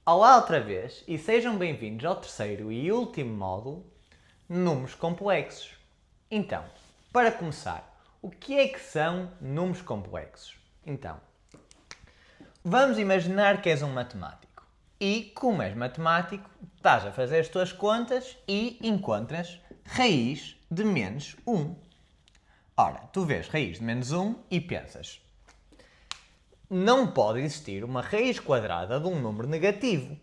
Olá outra vez e sejam bem-vindos ao terceiro e último módulo, números complexos. Então, para começar, o que é que são números complexos? Então, vamos imaginar que és um matemático e, como és matemático, estás a fazer as tuas contas e encontras raiz de menos 1. Ora, tu vês raiz de menos 1 e pensas: não pode existir uma raiz quadrada de um número negativo.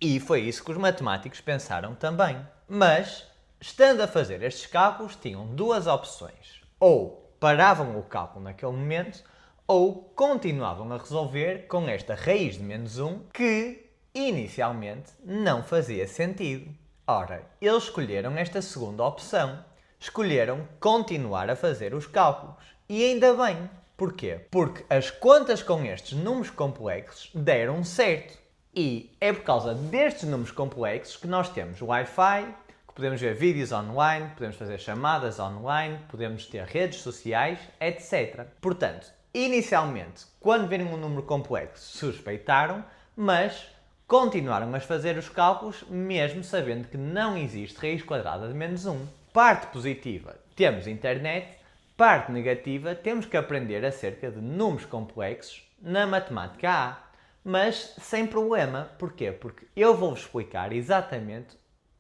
E foi isso que os matemáticos pensaram também. Mas, estando a fazer estes cálculos, tinham duas opções. Ou paravam o cálculo naquele momento, ou continuavam a resolver com esta raiz de menos 1, que inicialmente não fazia sentido. Ora, eles escolheram esta segunda opção. Escolheram continuar a fazer os cálculos. E ainda bem. Porquê? Porque as contas com estes números complexos deram certo. E é por causa destes números complexos que nós temos Wi-Fi, que podemos ver vídeos online, podemos fazer chamadas online, podemos ter redes sociais, etc. Portanto, inicialmente, quando virem um número complexo, suspeitaram, mas continuaram a fazer os cálculos mesmo sabendo que não existe raiz quadrada de menos 1. Parte positiva, temos internet. Parte negativa, temos que aprender acerca de números complexos na matemática A. Mas sem problema. Porquê? Porque eu vou-vos explicar exatamente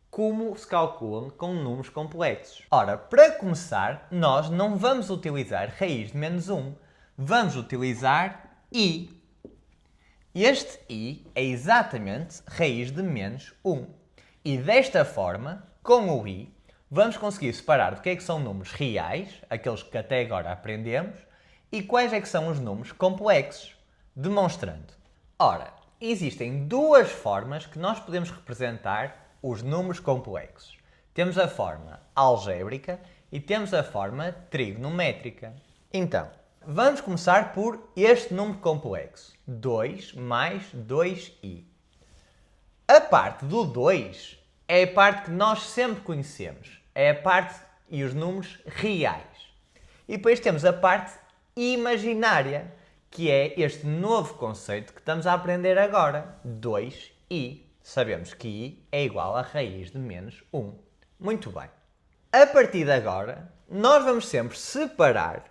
como se calculam com números complexos. Ora, para começar, nós não vamos utilizar raiz de menos 1. Vamos utilizar i. Este i é exatamente raiz de menos 1. E desta forma, com o i, vamos conseguir separar do que é que são números reais, aqueles que até agora aprendemos, e quais é que são os números complexos, demonstrando. Ora, existem duas formas que nós podemos representar os números complexos. Temos a forma algébrica e temos a forma trigonométrica. Então, vamos começar por este número complexo, 2 mais 2i. A parte do 2 é a parte que nós sempre conhecemos. É a parte e os números reais. E depois temos a parte imaginária, que é este novo conceito que estamos a aprender agora. 2i. Sabemos que i é igual a raiz de menos 1. Muito bem. A partir de agora, nós vamos sempre separar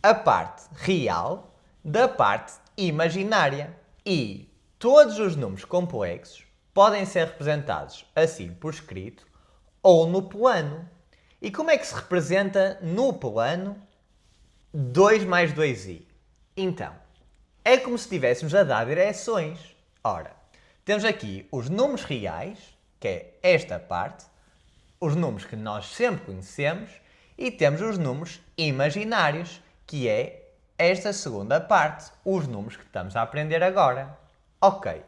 a parte real da parte imaginária. E todos os números complexos podem ser representados assim por escrito ou no plano. E como é que se representa no plano 2 mais 2i? Então, é como se estivéssemos a dar direções. Ora, temos aqui os números reais, que é esta parte, os números que nós sempre conhecemos, e temos os números imaginários, que é esta segunda parte, os números que estamos a aprender agora. Ok.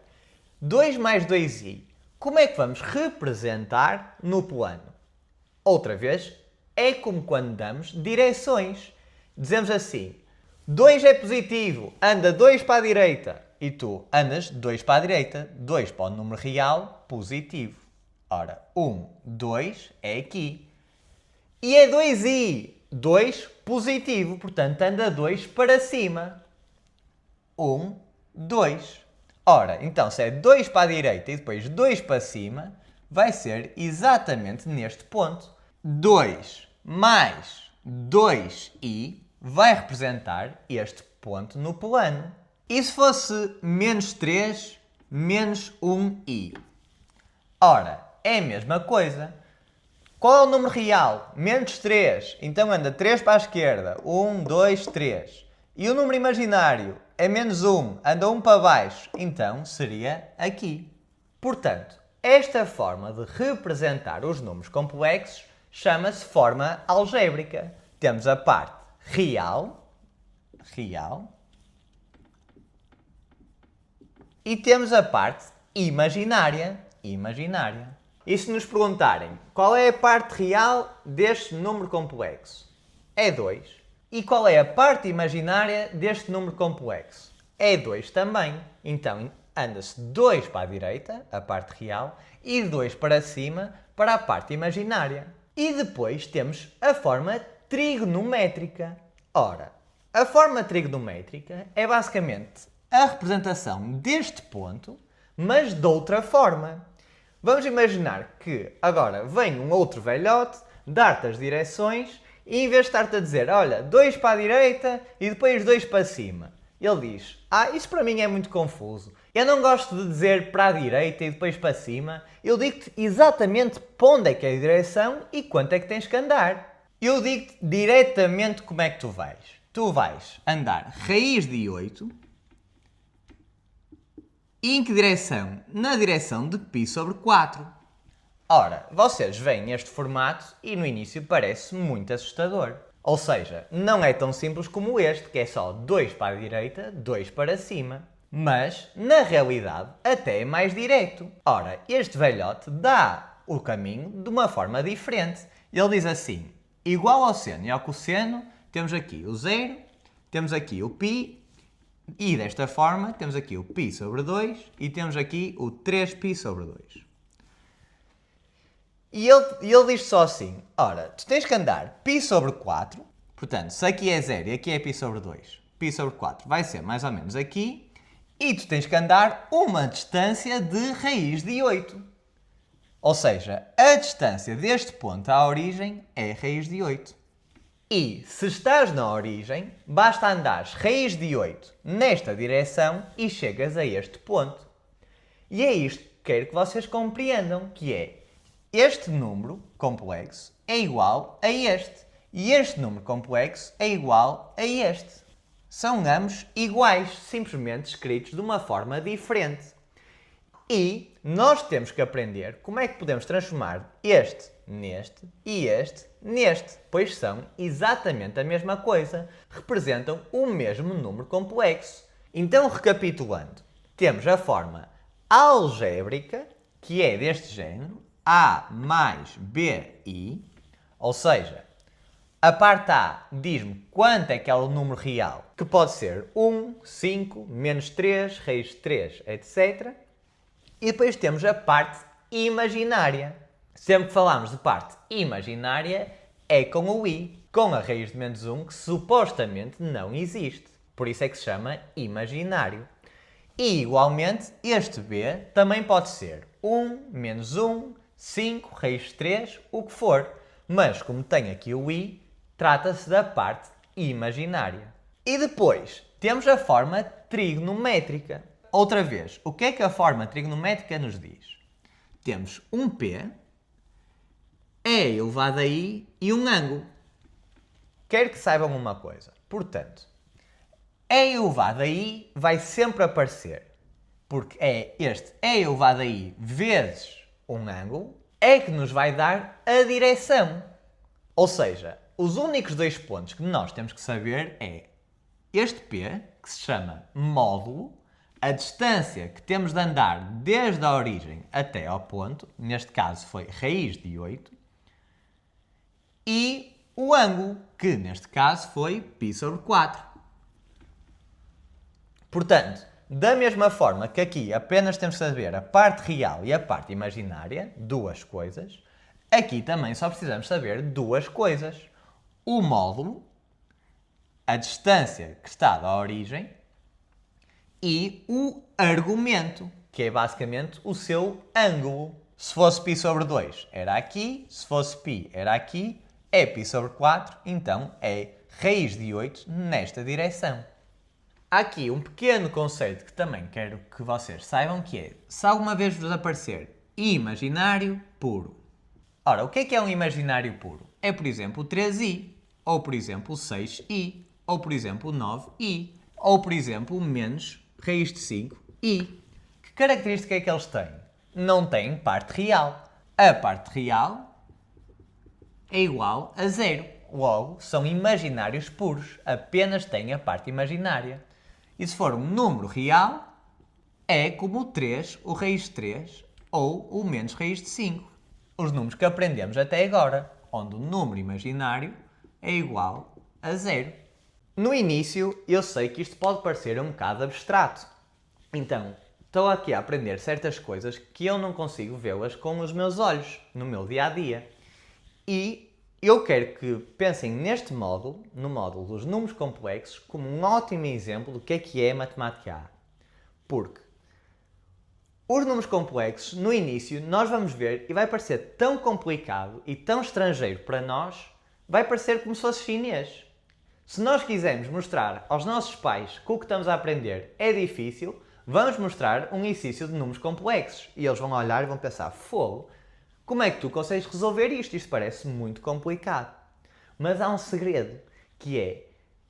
2 mais 2i, como é que vamos representar no plano? Outra vez, é como quando damos direções. Dizemos assim: 2 é positivo, anda 2 para a direita. E tu andas 2 para a direita, 2 para o número real, positivo. Ora, 1, 2 é aqui. E é 2i, 2 positivo, portanto anda 2 para cima. 1, 2. Ora, então se é 2 para a direita e depois 2 para cima, vai ser exatamente neste ponto. 2 mais 2i vai representar este ponto no plano. E se fosse menos 3, menos 1i? Ora, é a mesma coisa. Qual é o número real? Menos 3. Então anda 3 para a esquerda. 1, 2, 3. E o número imaginário é menos 1, anda 1 para baixo, então seria aqui. Portanto, esta forma de representar os números complexos chama-se forma algébrica. Temos a parte real, e temos a parte imaginária. E se nos perguntarem qual é a parte real deste número complexo? É 2. E qual é a parte imaginária deste número complexo? É 2 também. Então, anda-se 2 para a direita, a parte real, e 2 para cima, para a parte imaginária. E depois temos a forma trigonométrica. Ora, a forma trigonométrica é basicamente a representação deste ponto, mas de outra forma. Vamos imaginar que agora vem um outro velhote, dar-te as direções e em vez de estar-te a dizer, olha, 2 para a direita e depois 2 para cima, ele diz, isso para mim é muito confuso. Eu não gosto de dizer para a direita e depois para cima. Eu digo-te exatamente para onde é que é a direção e quanto é que tens que andar. Eu digo-te diretamente como é que tu vais. Tu vais andar raiz de 8. E em que direção? Na direção de π sobre 4. Ora, vocês veem este formato e no início parece muito assustador. Ou seja, não é tão simples como este, que é só 2 para a direita, 2 para cima. Mas, na realidade, até é mais direto. Ora, este velhote dá o caminho de uma forma diferente. Ele diz assim, igual ao seno e ao cosseno, temos aqui o 0, temos aqui o π, e desta forma temos aqui o π sobre 2 e temos aqui o 3π sobre 2. E ele diz só assim, ora, tu tens que andar π sobre 4, portanto, se aqui é 0 e aqui é π sobre 2, π sobre 4 vai ser mais ou menos aqui, e tu tens que andar uma distância de raiz de 8. Ou seja, a distância deste ponto à origem é raiz de 8. E, se estás na origem, basta andares raiz de 8 nesta direção e chegas a este ponto. E é isto que quero que vocês compreendam, que é este número complexo é igual a este. E este número complexo é igual a este. São ambos iguais, simplesmente escritos de uma forma diferente. E nós temos que aprender como é que podemos transformar este neste e este neste, pois são exatamente a mesma coisa, representam o mesmo número complexo. Então, recapitulando, temos a forma algébrica, que é deste género, A mais BI, ou seja, a parte A diz-me quanto é que é o número real, que pode ser 1, 5, menos 3, raiz de 3, etc. E depois temos a parte imaginária. Sempre que falamos de parte imaginária, é com o i, com a raiz de menos 1, que supostamente não existe. Por isso é que se chama imaginário. E, igualmente, este b também pode ser 1, menos 1, 5, raiz de 3, o que for. Mas, como tem aqui o i, trata-se da parte imaginária. E depois, temos a forma trigonométrica. Outra vez, o que é que a forma trigonométrica nos diz? Temos um P, E elevado a I e um ângulo. Quero que saibam uma coisa. Portanto, E elevado a I vai sempre aparecer. Porque é este E elevado a I vezes um ângulo é que nos vai dar a direção. Ou seja, os únicos dois pontos que nós temos que saber é este P, que se chama módulo, a distância que temos de andar desde a origem até ao ponto, neste caso foi raiz de 8, e o ângulo, que neste caso foi π sobre 4. Portanto, da mesma forma que aqui apenas temos que saber a parte real e a parte imaginária, duas coisas, aqui também só precisamos saber duas coisas. O módulo, a distância que está da origem, e o argumento, que é basicamente o seu ângulo. Se fosse π sobre 2, era aqui. Se fosse π, era aqui. É π sobre 4, então é raiz de 8 nesta direção. Há aqui um pequeno conceito que também quero que vocês saibam, que é, se alguma vez vos aparecer imaginário puro. Ora, o que é um imaginário puro? É, por exemplo, 3i, ou, por exemplo, 6i, ou, por exemplo, 9i, ou, por exemplo, menos raiz de 5i. Que característica é que eles têm? Não têm parte real. A parte real é igual a 0. Logo, são imaginários puros. Apenas têm a parte imaginária. E se for um número real, é como o 3, o raiz de 3, ou o menos raiz de 5. Os números que aprendemos até agora, onde o número imaginário é igual a 0. No início, eu sei que isto pode parecer um bocado abstrato. Então, estou aqui a aprender certas coisas que eu não consigo vê-las com os meus olhos, no meu dia-a-dia. E eu quero que pensem neste módulo, no módulo dos números complexos, como um ótimo exemplo do que é matemática A. Porque Os números complexos, no início, nós vamos ver e vai parecer tão complicado e tão estrangeiro para nós, vai parecer como se fosse chinês. Se nós quisermos mostrar aos nossos pais que o que estamos a aprender é difícil, vamos mostrar um exercício de números complexos. E eles vão olhar e vão pensar, fogo, como é que tu consegues resolver isto? Isto parece muito complicado. Mas há um segredo, que é,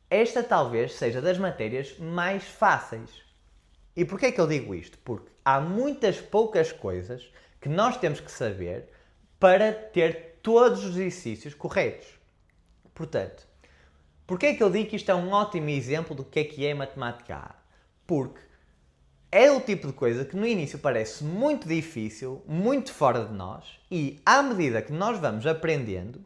esta talvez seja das matérias mais fáceis. E porquê é que eu digo isto? Porque há muitas poucas coisas que nós temos que saber para ter todos os exercícios corretos. Portanto, porquê é que eu digo que isto é um ótimo exemplo do que é matemática A? Porque é o tipo de coisa que no início parece muito difícil, muito fora de nós, e à medida que nós vamos aprendendo,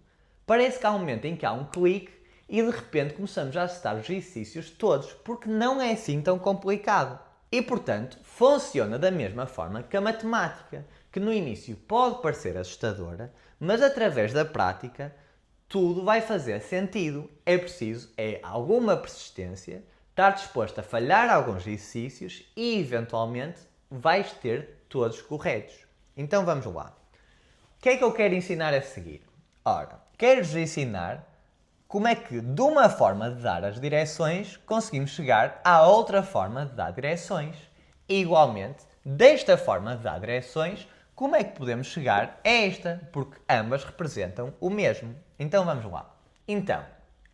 parece que há um momento em que há um clique e de repente começamos a acertar os exercícios todos, porque não é assim tão complicado. E portanto, funciona da mesma forma que a matemática, que no início pode parecer assustadora, mas através da prática tudo vai fazer sentido. É preciso alguma persistência, estar disposto a falhar alguns exercícios e, eventualmente, vais ter todos corretos. Então vamos lá. O que é que eu quero ensinar a seguir? Ora, quero-vos ensinar como é que, de uma forma de dar as direções, conseguimos chegar à outra forma de dar direções. E, igualmente, desta forma de dar direções, como é que podemos chegar a esta? Porque ambas representam o mesmo. Então vamos lá. Então,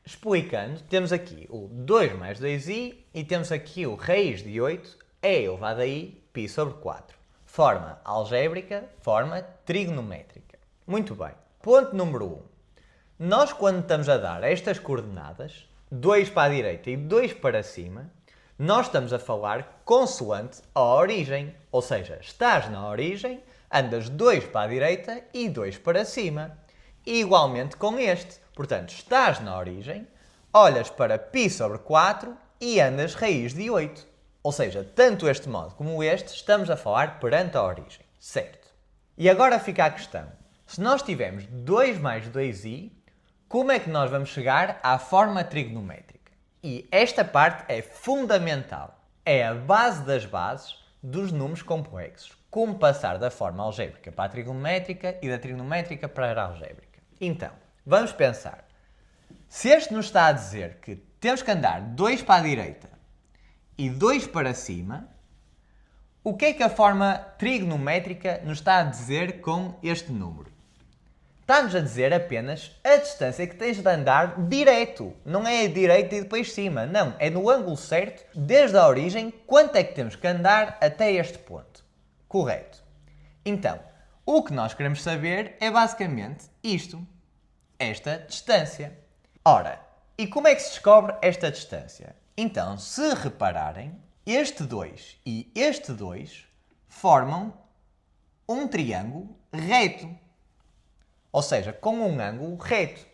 explicando, temos aqui o 2 mais 2i e temos aqui o raiz de 8 é elevado a i π sobre 4. Forma algébrica, forma trigonométrica. Muito bem. Ponto número 1. Nós, quando estamos a dar estas coordenadas, 2 para a direita e 2 para cima, nós estamos a falar consoante a origem. Ou seja, estás na origem, andas 2 para a direita e 2 para cima. E igualmente com este. Portanto, estás na origem, olhas para π sobre 4 e andas raiz de 8. Ou seja, tanto este modo como este, estamos a falar perante a origem. Certo. E agora fica a questão. Se nós tivermos 2 mais 2i, como é que nós vamos chegar à forma trigonométrica? E esta parte é fundamental. É a base das bases dos números complexos. Como passar da forma algébrica para a trigonométrica e da trigonométrica para a algébrica. Então, vamos pensar. Se este nos está a dizer que temos que andar 2 para a direita e 2 para cima, o que é que a forma trigonométrica nos está a dizer com este número? Está-nos a dizer apenas a distância que tens de andar direto. Não é a direita e depois cima. Não, é no ângulo certo, desde a origem, quanto é que temos que andar até este ponto. Correto. Então, o que nós queremos saber é basicamente isto. Esta distância. Ora, e como é que se descobre esta distância? Então, se repararem, este 2 e este 2 formam um triângulo reto. Ou seja, com um ângulo reto.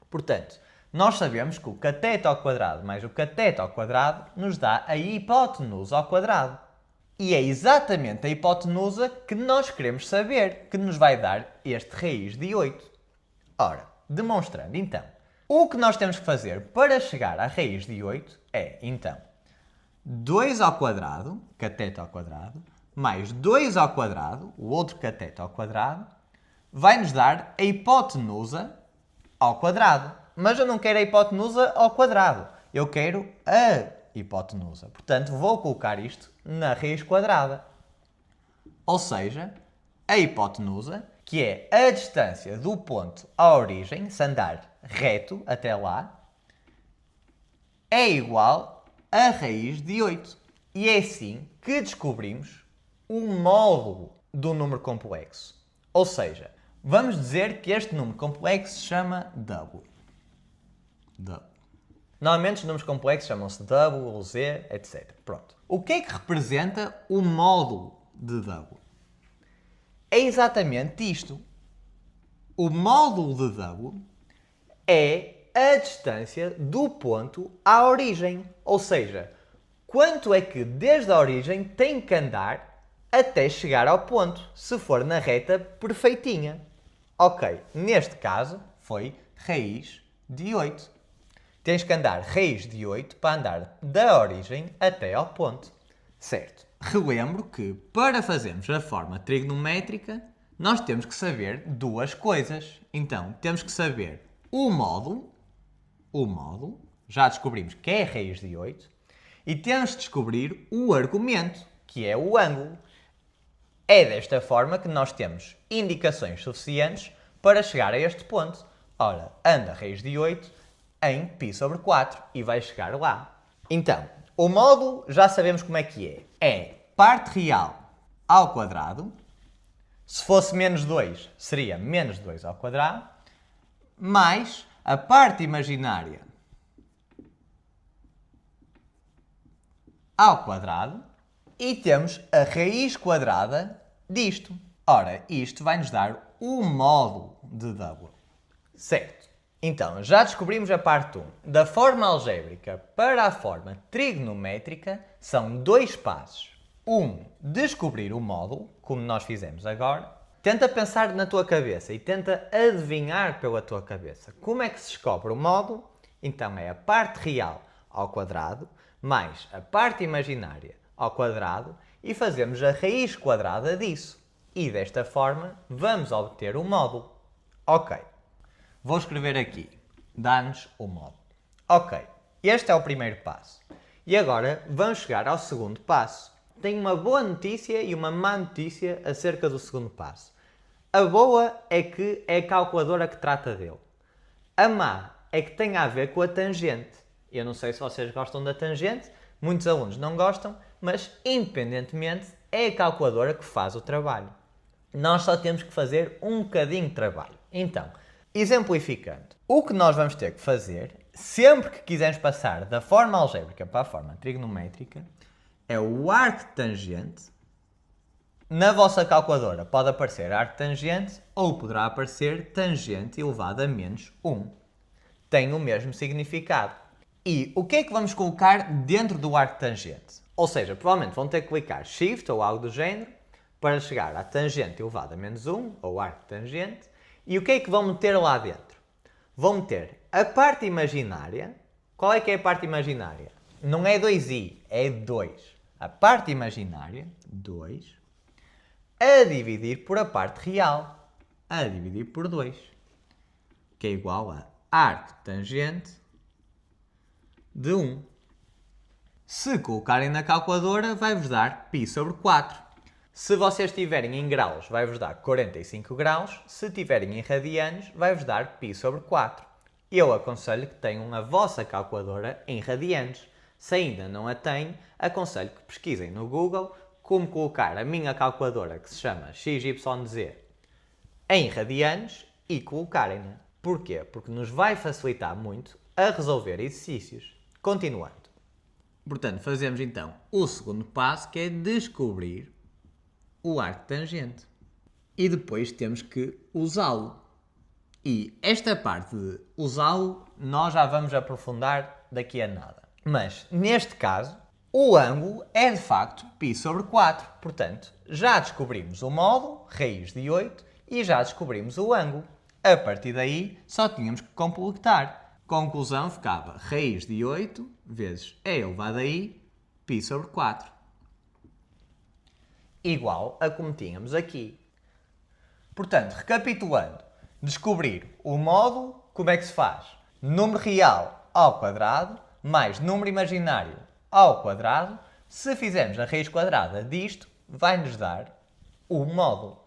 Portanto, nós sabemos que o cateto ao quadrado mais o cateto ao quadrado nos dá a hipotenusa ao quadrado. E é exatamente a hipotenusa que nós queremos saber, que nos vai dar este raiz de 8. Ora, demonstrando então, o que nós temos que fazer para chegar à raiz de 8 é, então, 2 ao quadrado, cateto ao quadrado, mais 2 ao quadrado, o outro cateto ao quadrado, vai nos dar a hipotenusa ao quadrado. Mas eu não quero a hipotenusa ao quadrado. Eu quero a hipotenusa. Portanto, vou colocar isto na raiz quadrada. Ou seja, a hipotenusa, que é a distância do ponto à origem, se andar reto até lá, é igual a raiz de 8. E é assim que descobrimos o módulo do número complexo. Ou seja, vamos dizer que este número complexo se chama W. Normalmente os números complexos chamam-se W ou Z, etc. Pronto. O que é que representa o módulo de W? É exatamente isto. O módulo de W é a distância do ponto à origem. Ou seja, quanto é que desde a origem tem que andar até chegar ao ponto, se for na reta perfeitinha. Ok, neste caso foi raiz de 8. Tens que andar raiz de 8 para andar da origem até ao ponto. Certo. relembro que para fazermos a forma trigonométrica, nós temos que saber duas coisas. Então, temos que saber o módulo, já descobrimos que é a raiz de 8, e temos de descobrir o argumento, que é o ângulo. É desta forma que nós temos indicações suficientes para chegar a este ponto. Ora, anda a raiz de 8 em π sobre 4 e vai chegar lá. Então, o módulo já sabemos como é que é. É parte real ao quadrado. Se fosse menos 2, seria menos 2 ao quadrado, mais a parte imaginária ao quadrado, e temos a raiz quadrada disto. Ora, isto vai nos dar o módulo de W. Certo. Então, já descobrimos a parte 1. Da forma algébrica para a forma trigonométrica são dois passos. Descobrir o módulo, como nós fizemos agora. Tenta pensar na tua cabeça e tenta adivinhar pela tua cabeça. Como é que se descobre o módulo? Então, é a parte real ao quadrado mais a parte imaginária ao quadrado e fazemos a raiz quadrada disso. E desta forma vamos obter o módulo. Ok. Vou escrever aqui. Dá-nos o módulo. Ok. Este é o primeiro passo. E agora vamos chegar ao segundo passo. Tenho uma boa notícia e uma má notícia acerca do segundo passo. A boa é que é a calculadora que trata dele. A má é que tem a ver com a tangente. Eu não sei se vocês gostam da tangente, muitos alunos não gostam, mas independentemente é a calculadora que faz o trabalho. Nós só temos que fazer um bocadinho de trabalho. Então, exemplificando, o que nós vamos ter que fazer, sempre que quisermos passar da forma algébrica para a forma trigonométrica, é o arctangente. Na vossa calculadora pode aparecer arctangente ou poderá aparecer tangente elevado a menos 1. Tem o mesmo significado. E o que é que vamos colocar dentro do arctangente? Ou seja, provavelmente vão ter que clicar Shift ou algo do género para chegar à tangente elevada a menos 1, ou arctangente. E o que é que vão meter lá dentro? Vão meter a parte imaginária. Qual é que é a parte imaginária? Não é 2i, é 2. A parte imaginária, 2, a dividir por a parte real, a dividir por 2, que é igual a arctangente de 1. Se colocarem na calculadora, vai-vos dar π sobre 4. Se vocês estiverem em graus, vai-vos dar 45 graus. Se estiverem em radianos, vai-vos dar π sobre 4. Eu aconselho que tenham a vossa calculadora em radianos. Se ainda não a têm, aconselho que pesquisem no Google como colocar a minha calculadora, que se chama XYZ, em radianos e colocarem-na. Porquê? Porque nos vai facilitar muito a resolver exercícios. Continuando. Portanto, fazemos então o segundo passo, que é descobrir o arctangente. E depois temos que usá-lo. E esta parte de usá-lo, nós já vamos aprofundar daqui a nada. Mas, neste caso, o ângulo é de facto π sobre 4. Portanto, já descobrimos o módulo, raiz de 8, e já descobrimos o ângulo. A partir daí, só tínhamos que completar. Conclusão ficava raiz de 8 vezes e elevado a i, π sobre 4. Igual a como tínhamos aqui. Portanto, recapitulando, descobrir o módulo, como é que se faz? Número real ao quadrado, mais número imaginário ao quadrado. Se fizermos a raiz quadrada disto, vai-nos dar o módulo.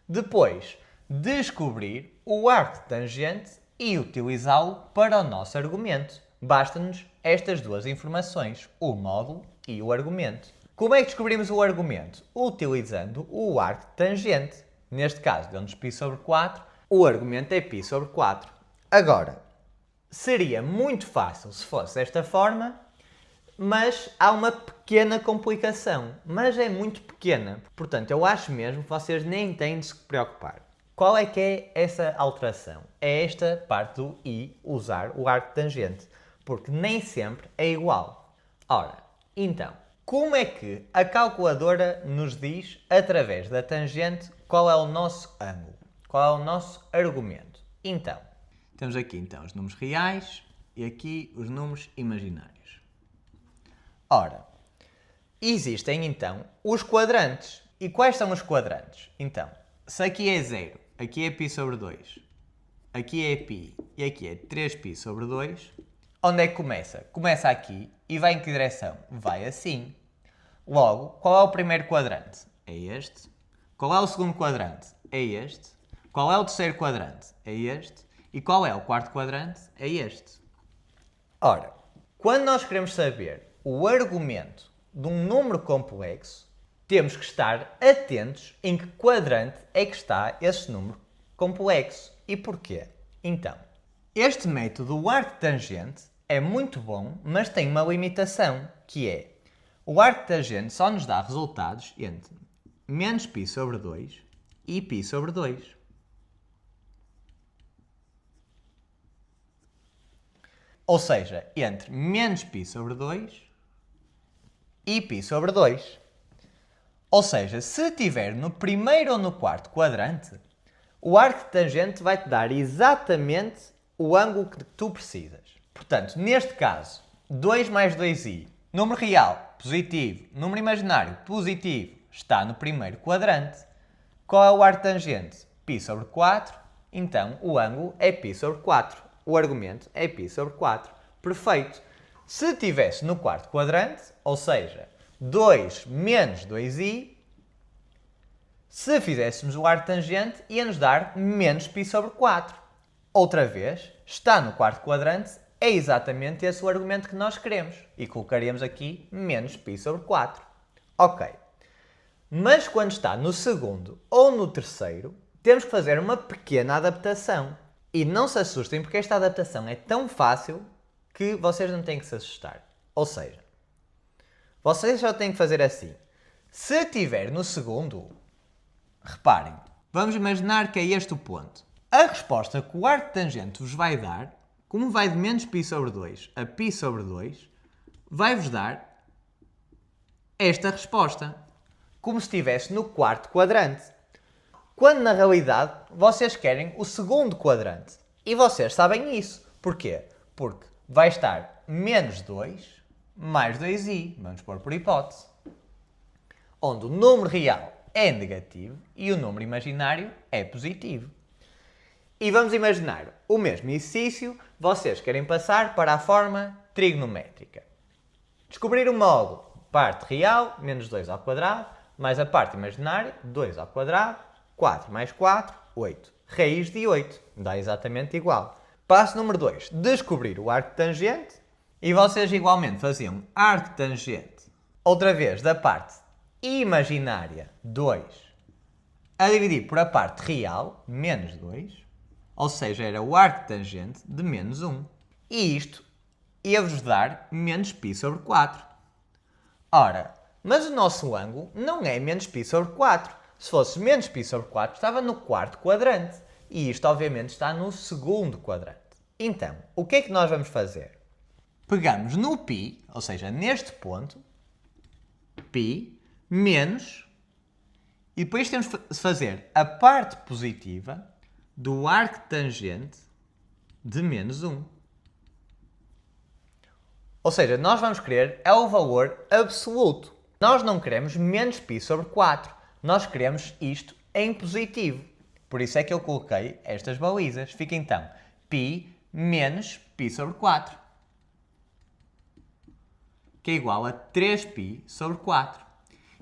Depois, descobrir o arctangente e utilizá-lo para o nosso argumento. Basta-nos estas duas informações, o módulo e o argumento. Como é que descobrimos o argumento? Utilizando o arctangente. Neste caso, deu-nos π sobre 4, o argumento é π sobre 4. Agora, seria muito fácil se fosse desta forma, mas há uma pequena complicação. Mas é muito pequena. Portanto, eu acho mesmo que vocês nem têm de se preocupar. Qual é que é essa alteração? É esta parte do i usar o arctangente, porque nem sempre é igual. Ora, então, como é que a calculadora nos diz, através da tangente, qual é o nosso ângulo? Qual é o nosso argumento? Então, temos aqui então os números reais e aqui os números imaginários. Ora, Existem então os quadrantes. E quais são os quadrantes? Então, se aqui é 0, aqui é π sobre 2, aqui é π e aqui é 3π sobre 2, onde é que começa? Começa aqui e vai em que direção? Vai assim. Logo, qual é o primeiro quadrante? É este. Qual é o segundo quadrante? É este. Qual é o terceiro quadrante? É este. E qual é o quarto quadrante? É este. Ora, quando nós queremos saber o argumento de um número complexo, temos que estar atentos em que quadrante é que está esse número complexo. E porquê? Então, este método, o arco-tangente, é muito bom, mas tem uma limitação, que é o arco-tangente só nos dá resultados entre menos π sobre 2 e π sobre 2. Ou seja, entre menos π sobre 2 e π sobre 2. Ou seja, se estiver no primeiro ou no quarto quadrante, o arco-tangente vai-te dar exatamente o ângulo que tu precisas. Portanto, neste caso, 2 mais 2i, número real, positivo, número imaginário, positivo, está no primeiro quadrante. Qual é o arco-tangente? π sobre 4, então o ângulo é π sobre 4. O argumento é π sobre 4. Perfeito. Se estivesse no quarto quadrante, ou seja, 2 menos 2i, se fizéssemos o arco-tangente, ia-nos dar menos π sobre 4. Outra vez, está no quarto quadrante, é exatamente esse o argumento que nós queremos. E colocaríamos aqui menos π sobre 4. Ok. Mas quando está no segundo ou no terceiro, temos que fazer uma pequena adaptação. E não se assustem porque esta adaptação é tão fácil que vocês não têm que se assustar. Ou seja, vocês só têm que fazer assim. Se estiver no segundo, reparem, vamos imaginar que é este o ponto. A resposta que o arco-tangente vos vai dar, como vai de menos π sobre 2 a π sobre 2, vai-vos dar esta resposta, como se estivesse no quarto quadrante. Quando na realidade vocês querem o segundo quadrante. E vocês sabem isso. Porquê? Porque vai estar menos 2 mais 2i, vamos pôr por hipótese, onde o número real é negativo e o número imaginário é positivo. E vamos imaginar o mesmo exercício, vocês querem passar para a forma trigonométrica. Descobrir o módulo, parte real, menos 2 ao quadrado, mais a parte imaginária, 2 ao quadrado, 4 mais 4, 8. Raiz de 8, dá exatamente igual. Passo número 2, descobrir o arco-tangente. E vocês igualmente faziam arco-tangente, outra vez da parte imaginária, 2, a dividir por a parte real, menos 2. Ou seja, era o arco-tangente de menos 1. E isto ia-vos dar menos π sobre 4. Ora, mas o nosso ângulo não é menos π sobre 4. Se fosse menos π sobre 4, estava no quarto quadrante. E isto, obviamente, está no segundo quadrante. Então, o que é que nós vamos fazer? Pegamos no π, ou seja, neste ponto, π, menos, e depois temos de fazer a parte positiva do arco-tangente de menos 1. Ou seja, nós vamos querer é o valor absoluto. Nós não queremos menos π sobre 4. Nós queremos isto em positivo. Por isso é que eu coloquei estas balizas. Fica então π menos π sobre 4. Que é igual a 3π sobre 4.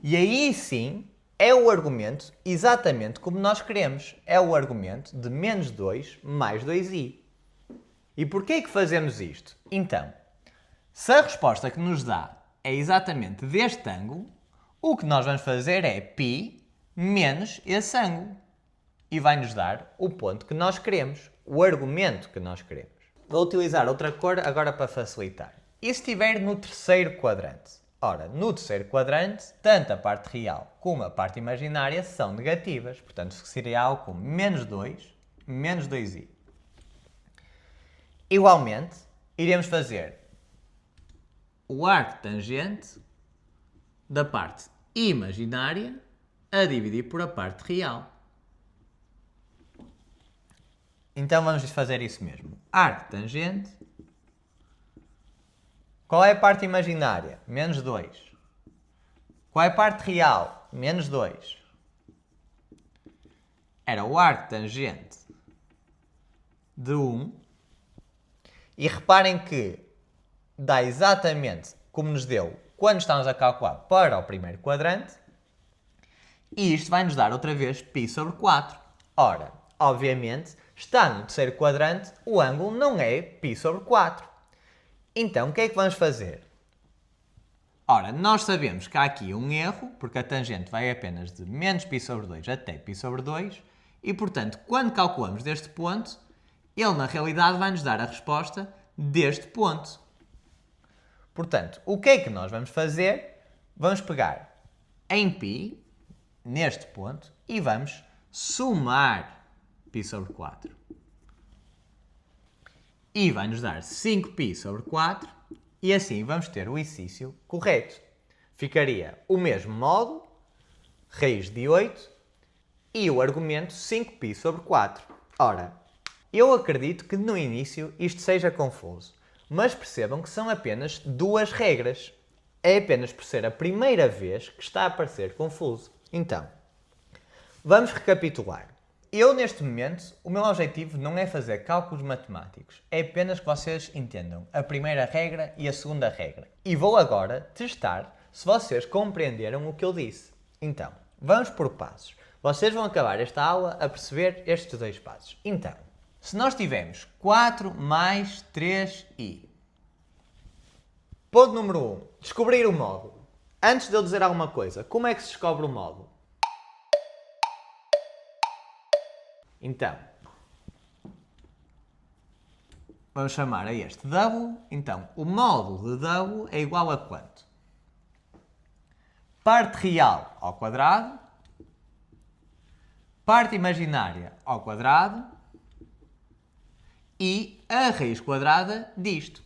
E aí sim é o argumento exatamente como nós queremos. É o argumento de menos 2 mais 2i. E porquê é que fazemos isto? Então, se a resposta que nos dá é exatamente deste ângulo, o que nós vamos fazer é π menos esse ângulo. E vai-nos dar o ponto que nós queremos, o argumento que nós queremos. Vou utilizar outra cor agora para facilitar. E se estiver no terceiro quadrante? Ora, no terceiro quadrante, tanto a parte real como a parte imaginária são negativas. Portanto, seria algo como menos 2, menos 2i. Igualmente, iremos fazer o arco-tangente da parte imaginária a dividir por a parte real. Então vamos fazer isso mesmo. Arco-tangente. Qual é a parte imaginária? Menos 2. Qual é a parte real? Menos 2. Era o arco tangente de 1. E reparem que dá exatamente como nos deu quando estamos a calcular para o primeiro quadrante. E isto vai nos dar outra vez π sobre 4. Ora, obviamente, está no terceiro quadrante, o ângulo não é π sobre 4. Então, o que é que vamos fazer? Ora, nós sabemos que há aqui um erro, porque a tangente vai apenas de menos π sobre 2 até π sobre 2, e, portanto, quando calculamos deste ponto, ele, na realidade, vai nos dar a resposta deste ponto. Portanto, o que é que nós vamos fazer? Vamos pegar em π, neste ponto, e vamos somar π sobre 4. E vai nos dar 5π sobre 4, e assim vamos ter o exercício correto. Ficaria o mesmo modo, raiz de 8, e o argumento 5π sobre 4. Ora, eu acredito que no início isto seja confuso, mas percebam que são apenas duas regras. É apenas por ser a primeira vez que está a parecer confuso. Então, vamos recapitular. Eu, neste momento, o meu objetivo não é fazer cálculos matemáticos, é apenas que vocês entendam a primeira regra e a segunda regra. E vou agora testar se vocês compreenderam o que eu disse. Então, vamos por passos. Vocês vão acabar esta aula a perceber estes dois passos. Então, se nós tivermos 4 mais 3i. Ponto número 1. Descobrir o módulo. Antes de eu dizer alguma coisa, como é que se descobre o módulo? Então, vamos chamar a este W. Então, o módulo de W é igual a quanto? Parte real ao quadrado, parte imaginária ao quadrado e a raiz quadrada disto.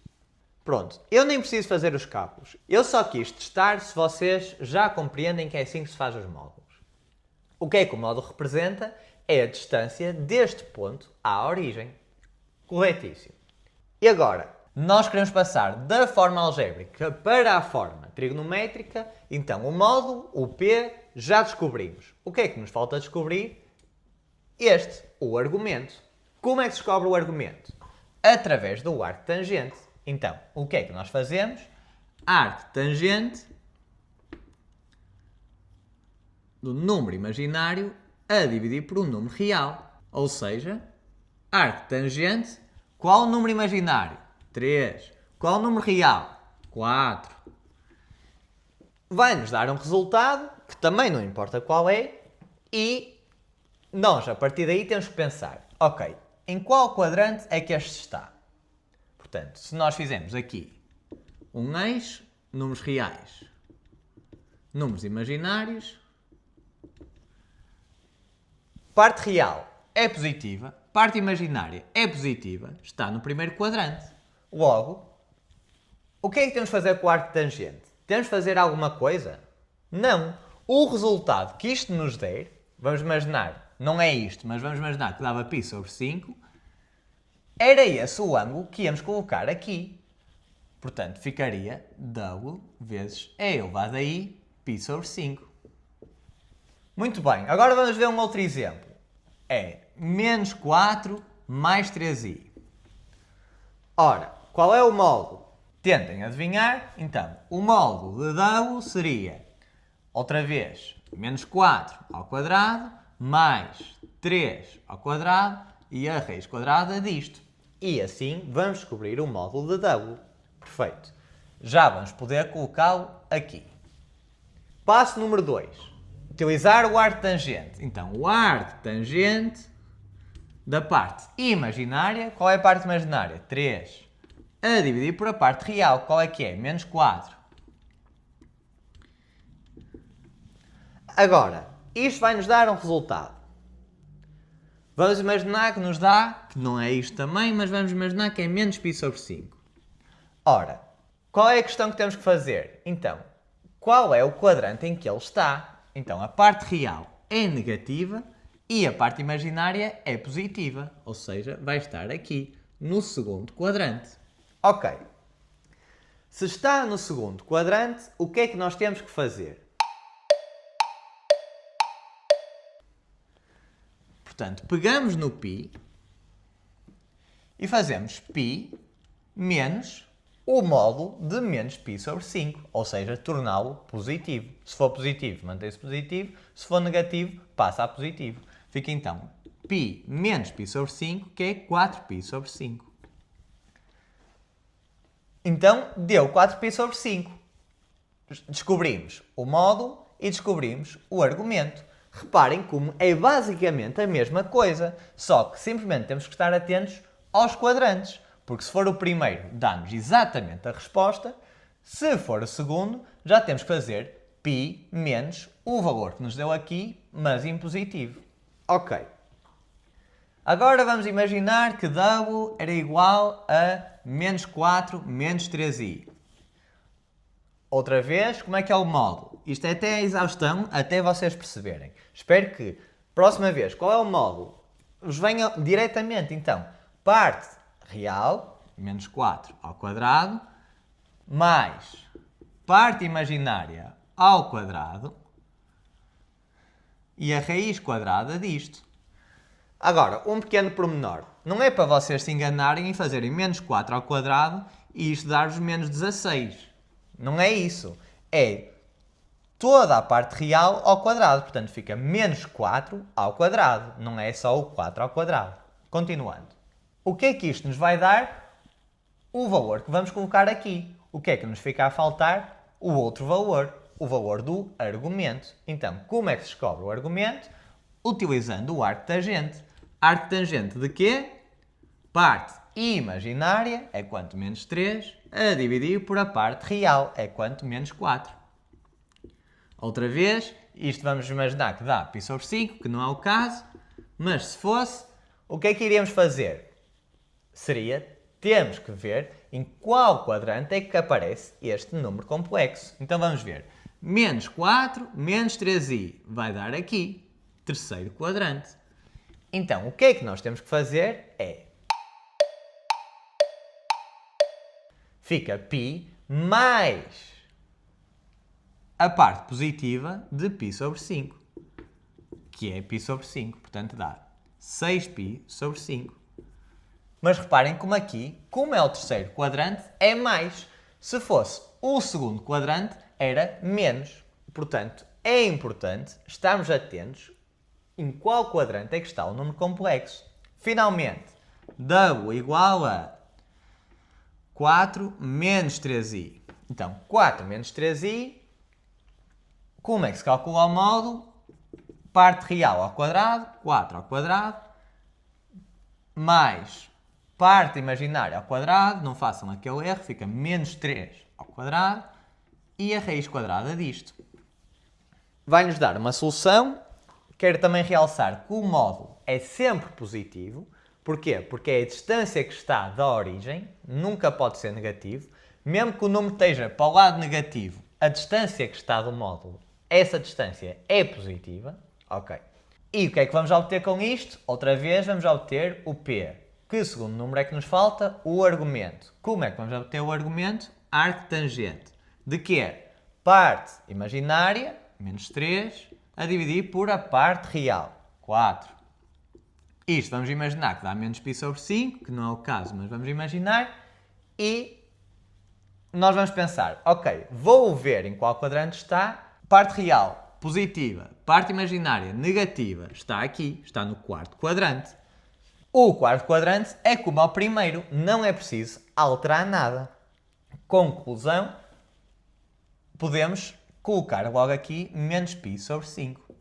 Pronto, eu nem preciso fazer os cálculos. Eu só quis testar se vocês já compreendem que é assim que se faz os módulos. O que é que o módulo representa? É a distância deste ponto à origem. Corretíssimo. E agora, nós queremos passar da forma algébrica para a forma trigonométrica, então o módulo, o P, já descobrimos. O que é que nos falta descobrir? O argumento. Como é que se descobre o argumento? Através do arco tangente. Então, o que é que nós fazemos? Arco tangente do número imaginário a dividir por um número real. Ou seja, arco tangente, qual o número imaginário? 3. Qual o número real? 4. Vai-nos dar um resultado, que também não importa qual é, e nós, a partir daí, temos que pensar, ok, em qual quadrante é que este está? Portanto, se nós fizermos aqui um eixo, números reais, números imaginários, parte real é positiva, parte imaginária é positiva, está no primeiro quadrante. Logo, o que é que temos de fazer com o arco tangente? Temos de fazer alguma coisa? Não. O resultado que isto nos der, vamos imaginar, não é isto, mas vamos imaginar que dava π sobre 5, era esse o ângulo que íamos colocar aqui. Portanto, ficaria W vezes E elevado a I, π sobre 5. Muito bem, agora vamos ver um outro exemplo. É menos 4 mais 3i. Ora, qual é o módulo? Tentem adivinhar. Então, o módulo de W seria, outra vez, menos 4 ao quadrado, mais 3 ao quadrado e a raiz quadrada disto. E assim vamos descobrir o módulo de W. Perfeito. Já vamos poder colocá-lo aqui. Passo número 2. Utilizar o arco tangente. Então, o arco tangente da parte imaginária. Qual é a parte imaginária? 3. A dividir por a parte real. Qual é que é? Menos 4. Agora, isto vai nos dar um resultado. Vamos imaginar que nos dá, que não é isto também, mas vamos imaginar que é menos π sobre 5. Ora, qual é a questão que temos que fazer? Então, qual é o quadrante em que ele está? Então, a parte real é negativa e a parte imaginária é positiva, ou seja, vai estar aqui, no segundo quadrante. Ok. Se está no segundo quadrante, o que é que nós temos que fazer? Portanto, pegamos no π e fazemos π menos o módulo de menos π sobre 5, ou seja, torná-lo positivo. Se for positivo, mantém-se positivo. Se for negativo, passa a positivo. Fica então π menos π sobre 5, que é 4π sobre 5. Então, deu 4π sobre 5. Descobrimos o módulo e descobrimos o argumento. Reparem como é basicamente a mesma coisa, só que simplesmente temos que estar atentos aos quadrantes, porque se for o primeiro, dá-nos exatamente a resposta. Se for o segundo, já temos que fazer π menos o valor que nos deu aqui, mas em positivo. Ok. Agora vamos imaginar que W era igual a menos 4 menos 3i. Outra vez, como é que é o módulo? Isto é até a exaustão, até vocês perceberem. Espero que, próxima vez, qual é o módulo? Vos venha diretamente, então, parte real, menos 4 ao quadrado, mais parte imaginária ao quadrado e a raiz quadrada disto. Agora, um pequeno pormenor. Não é para vocês se enganarem e fazerem menos 4 ao quadrado e isto dar-vos menos 16. Não é isso. É toda a parte real ao quadrado. Portanto, fica menos 4 ao quadrado. Não é só o 4 ao quadrado. Continuando. O que é que isto nos vai dar? O valor que vamos colocar aqui. O que é que nos fica a faltar? O outro valor. O valor do argumento. Então, como é que se descobre o argumento? Utilizando o arco tangente. Arco tangente de quê? Parte imaginária é quanto menos 3 a dividir por a parte real é quanto menos 4. Outra vez, isto vamos imaginar que dá π sobre 5, que não é o caso, mas se fosse, o que é que iríamos fazer? Seria, temos que ver em qual quadrante é que aparece este número complexo. Então vamos ver. Menos 4 menos 3i vai dar aqui, terceiro quadrante. Então, o que é que nós temos que fazer é... Fica π mais a parte positiva de π sobre 5, que é π sobre 5. Portanto, dá 6π sobre 5. Mas reparem como aqui, como é o terceiro quadrante, é mais. Se fosse o segundo quadrante, era menos. Portanto, é importante estarmos atentos em qual quadrante é que está o número complexo. Finalmente, W igual a 4 menos 3i. Então, 4 menos 3i, como é que se calcula o módulo? Parte real ao quadrado, 4 ao quadrado, mais parte imaginária ao quadrado, não façam aquele erro, fica menos 3 ao quadrado, e a raiz quadrada disto. Vai-nos dar uma solução. Quero também realçar que o módulo é sempre positivo. Porquê? Porque é a distância que está da origem, nunca pode ser negativo. Mesmo que o número esteja para o lado negativo, a distância que está do módulo, essa distância é positiva. Ok. E o que é que vamos obter com isto? Outra vez vamos obter o P. Que segundo número é que nos falta? O argumento. Como é que vamos obter o argumento? Arco tangente. De quê? Parte imaginária, menos 3, a dividir por a parte real, 4. Isto vamos imaginar que dá menos π sobre 5, que não é o caso, mas vamos imaginar. E nós vamos pensar, ok, vou ver em qual quadrante está. Parte real, positiva. Parte imaginária, negativa, está aqui, está no quarto quadrante. O quarto quadrante é como ao primeiro, não é preciso alterar nada. Conclusão, podemos colocar logo aqui menos π sobre 5.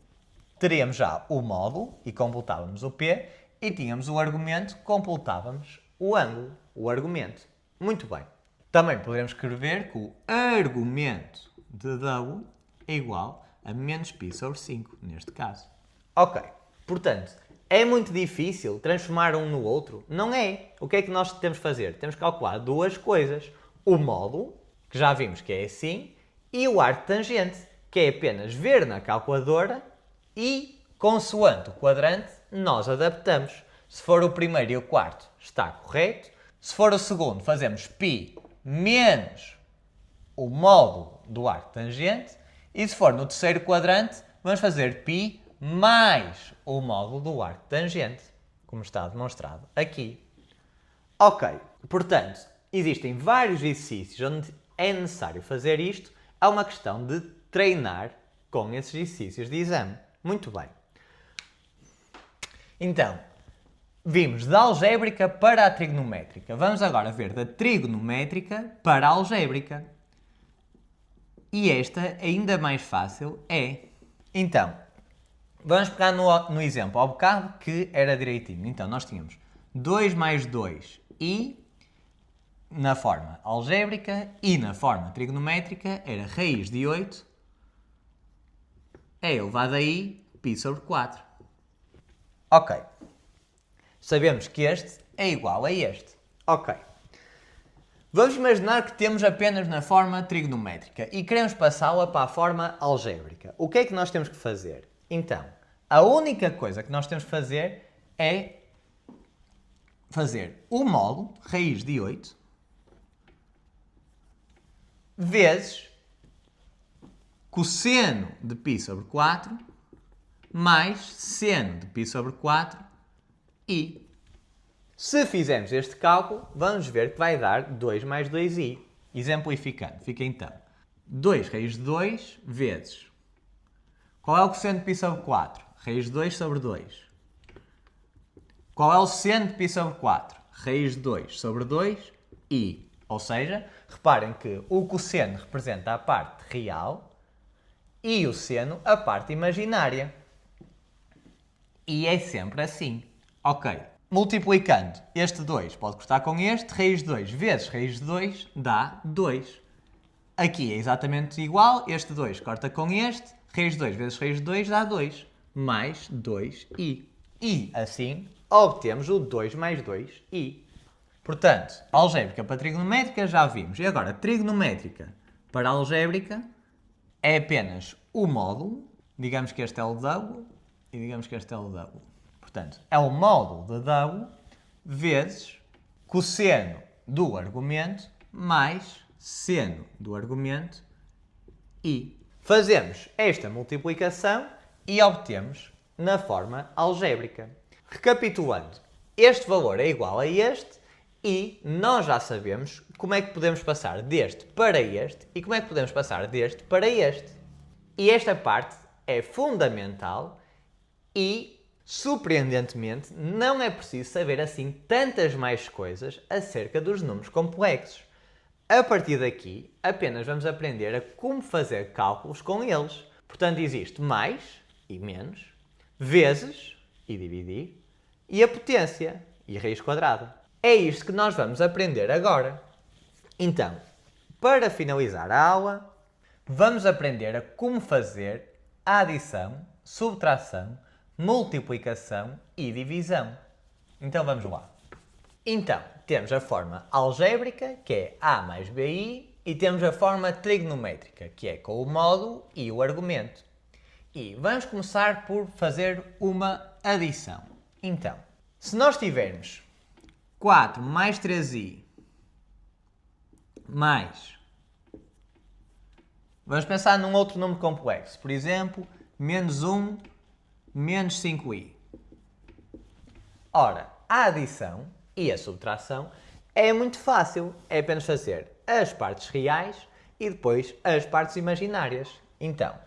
Teríamos já o módulo e completávamos o P e tínhamos o argumento, completávamos o ângulo, o argumento. Muito bem. Também poderemos escrever que o argumento de W é igual a menos π sobre 5, neste caso. Ok. Portanto, é muito difícil transformar um no outro? Não é. O que é que nós temos que fazer? Temos que calcular duas coisas. O módulo, que já vimos que é assim, e o arco tangente, que é apenas ver na calculadora e, consoante o quadrante, nós adaptamos. Se for o primeiro e o quarto, está correto. Se for o segundo, fazemos π menos o módulo do arco tangente. E se for no terceiro quadrante, vamos fazer π mais o módulo do arco tangente, como está demonstrado aqui. Ok, portanto, existem vários exercícios onde é necessário fazer isto. É uma questão de treinar com esses exercícios de exame. Muito bem. Então, vimos da algébrica para a trigonométrica. Vamos agora ver da trigonométrica para a algébrica. E esta, ainda mais fácil, é... Então, vamos pegar no exemplo ao bocado que era direitinho. Então, nós tínhamos 2 mais 2 e, na forma algébrica e na forma trigonométrica, era raiz de 8 é elevado a i π sobre 4. Ok. Sabemos que este é igual a este. Ok. Vamos imaginar que temos apenas na forma trigonométrica e queremos passá-la para a forma algébrica. O que é que nós temos que fazer? Então, a única coisa que nós temos que fazer é fazer o módulo, raiz de 8, vezes cosseno de π sobre 4, mais seno de π sobre 4 e... Se fizermos este cálculo, vamos ver que vai dar 2 mais 2i. Exemplificando, fica então 2 raiz de 2 vezes... Qual é o cosseno de π sobre 4? Raiz de 2 sobre 2. Qual é o seno de π sobre 4? Raiz de 2 sobre 2 i. Ou seja, reparem que o cosseno representa a parte real e o seno a parte imaginária. E é sempre assim. Ok. Multiplicando este 2 pode cortar com este, raiz de 2 vezes raiz de 2 dá 2. Aqui é exatamente igual, este 2 corta com este, raiz de 2 vezes raiz de 2 dá 2, mais 2i. E assim obtemos o 2 mais 2i. Portanto, algébrica para trigonométrica já vimos. E agora, trigonométrica para algébrica é apenas o módulo, digamos que este é o w e digamos que este é o w. Portanto, é o módulo de w vezes cosseno do argumento mais seno do argumento i. Fazemos esta multiplicação e obtemos na forma algébrica. Recapitulando, este valor é igual a este e nós já sabemos como é que podemos passar deste para este e como é que podemos passar deste para este. E esta parte é fundamental e, surpreendentemente, não é preciso saber assim tantas mais coisas acerca dos números complexos. A partir daqui, apenas vamos aprender a como fazer cálculos com eles. Portanto, existe mais e menos, vezes e dividir, e a potência e a raiz quadrada. É isto que nós vamos aprender agora. Então, para finalizar a aula, vamos aprender a como fazer a adição, subtração, multiplicação e divisão. Então vamos lá. Então, temos a forma algébrica, que é a mais bi, e temos a forma trigonométrica, que é com o módulo e o argumento. E vamos começar por fazer uma adição. Então, se nós tivermos 4 mais 3i mais... Vamos pensar num outro número complexo. Por exemplo, menos 1 menos 5i. Ora, a adição e a subtração é muito fácil. É apenas fazer as partes reais e depois as partes imaginárias. Então,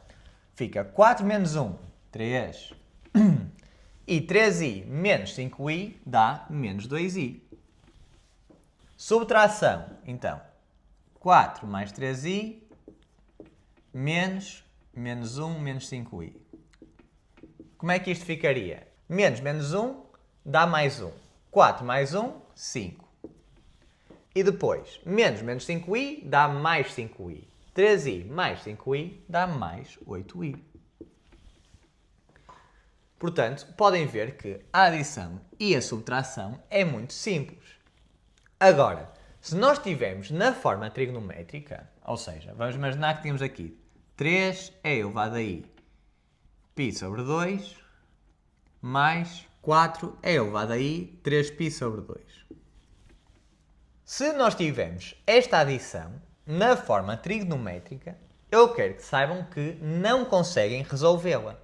fica 4 menos 1, 3. E 3i menos 5i dá menos 2i. Subtração, então, 4 mais 3i menos 1 menos 5i. Como é que isto ficaria? Menos 1 dá mais 1. 4 mais 1, 5. E depois, menos 5i dá mais 5i. 3i mais 5i dá mais 8i. Portanto, podem ver que a adição e a subtração é muito simples. Agora, se nós estivermos na forma trigonométrica, ou seja, vamos imaginar que temos aqui 3 é elevado a i π sobre 2 mais 4 é elevado a i 3π sobre 2. Se nós tivermos esta adição na forma trigonométrica, eu quero que saibam que não conseguem resolvê-la.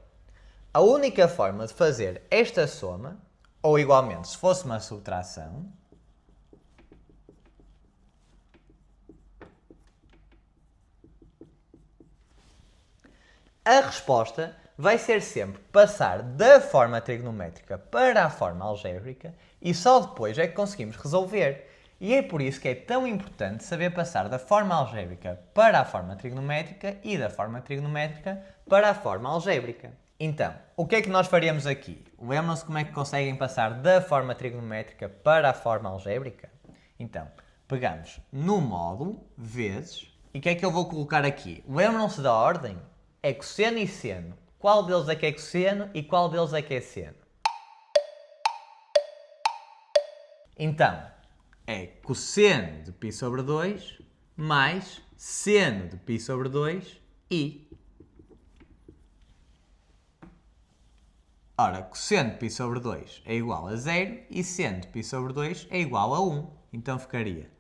a única forma de fazer esta soma, ou igualmente se fosse uma subtração, a resposta vai ser sempre passar da forma trigonométrica para a forma algébrica e só depois é que conseguimos resolver. E é por isso que é tão importante saber passar da forma algébrica para a forma trigonométrica e da forma trigonométrica para a forma algébrica. Então, o que é que nós faríamos aqui? Lembram-se como é que conseguem passar da forma trigonométrica para a forma algébrica? Então, pegamos no módulo, vezes, e o que é que eu vou colocar aqui? Lembram-se da ordem? É cosseno e seno. Qual deles é que é cosseno e qual deles é que é seno? Então, é cosseno de π sobre 2 mais seno de π sobre 2 i. Ora, cosseno de π sobre 2 é igual a 0 e seno de π sobre 2 é igual a 1. Então ficaria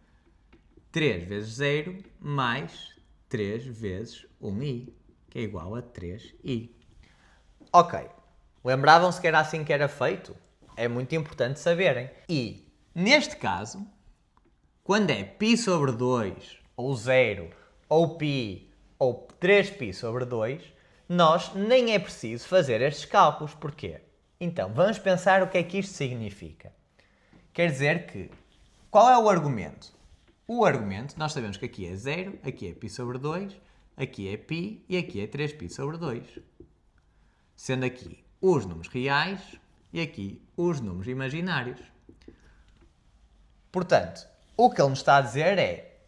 3 vezes 0 mais 3 vezes 1i, que é igual a 3i. Ok, lembravam-se que era assim que era feito? É muito importante saberem. E, neste caso, quando é π sobre 2, ou 0, ou π, ou 3π sobre 2, nós nem é preciso fazer estes cálculos. Porquê? Então, vamos pensar o que é que isto significa. Quer dizer que, qual é o argumento? O argumento, nós sabemos que aqui é 0, aqui é π sobre 2, aqui é π e aqui é 3π sobre 2. Sendo aqui os números reais e aqui os números imaginários. Portanto, o que ele nos está a dizer é: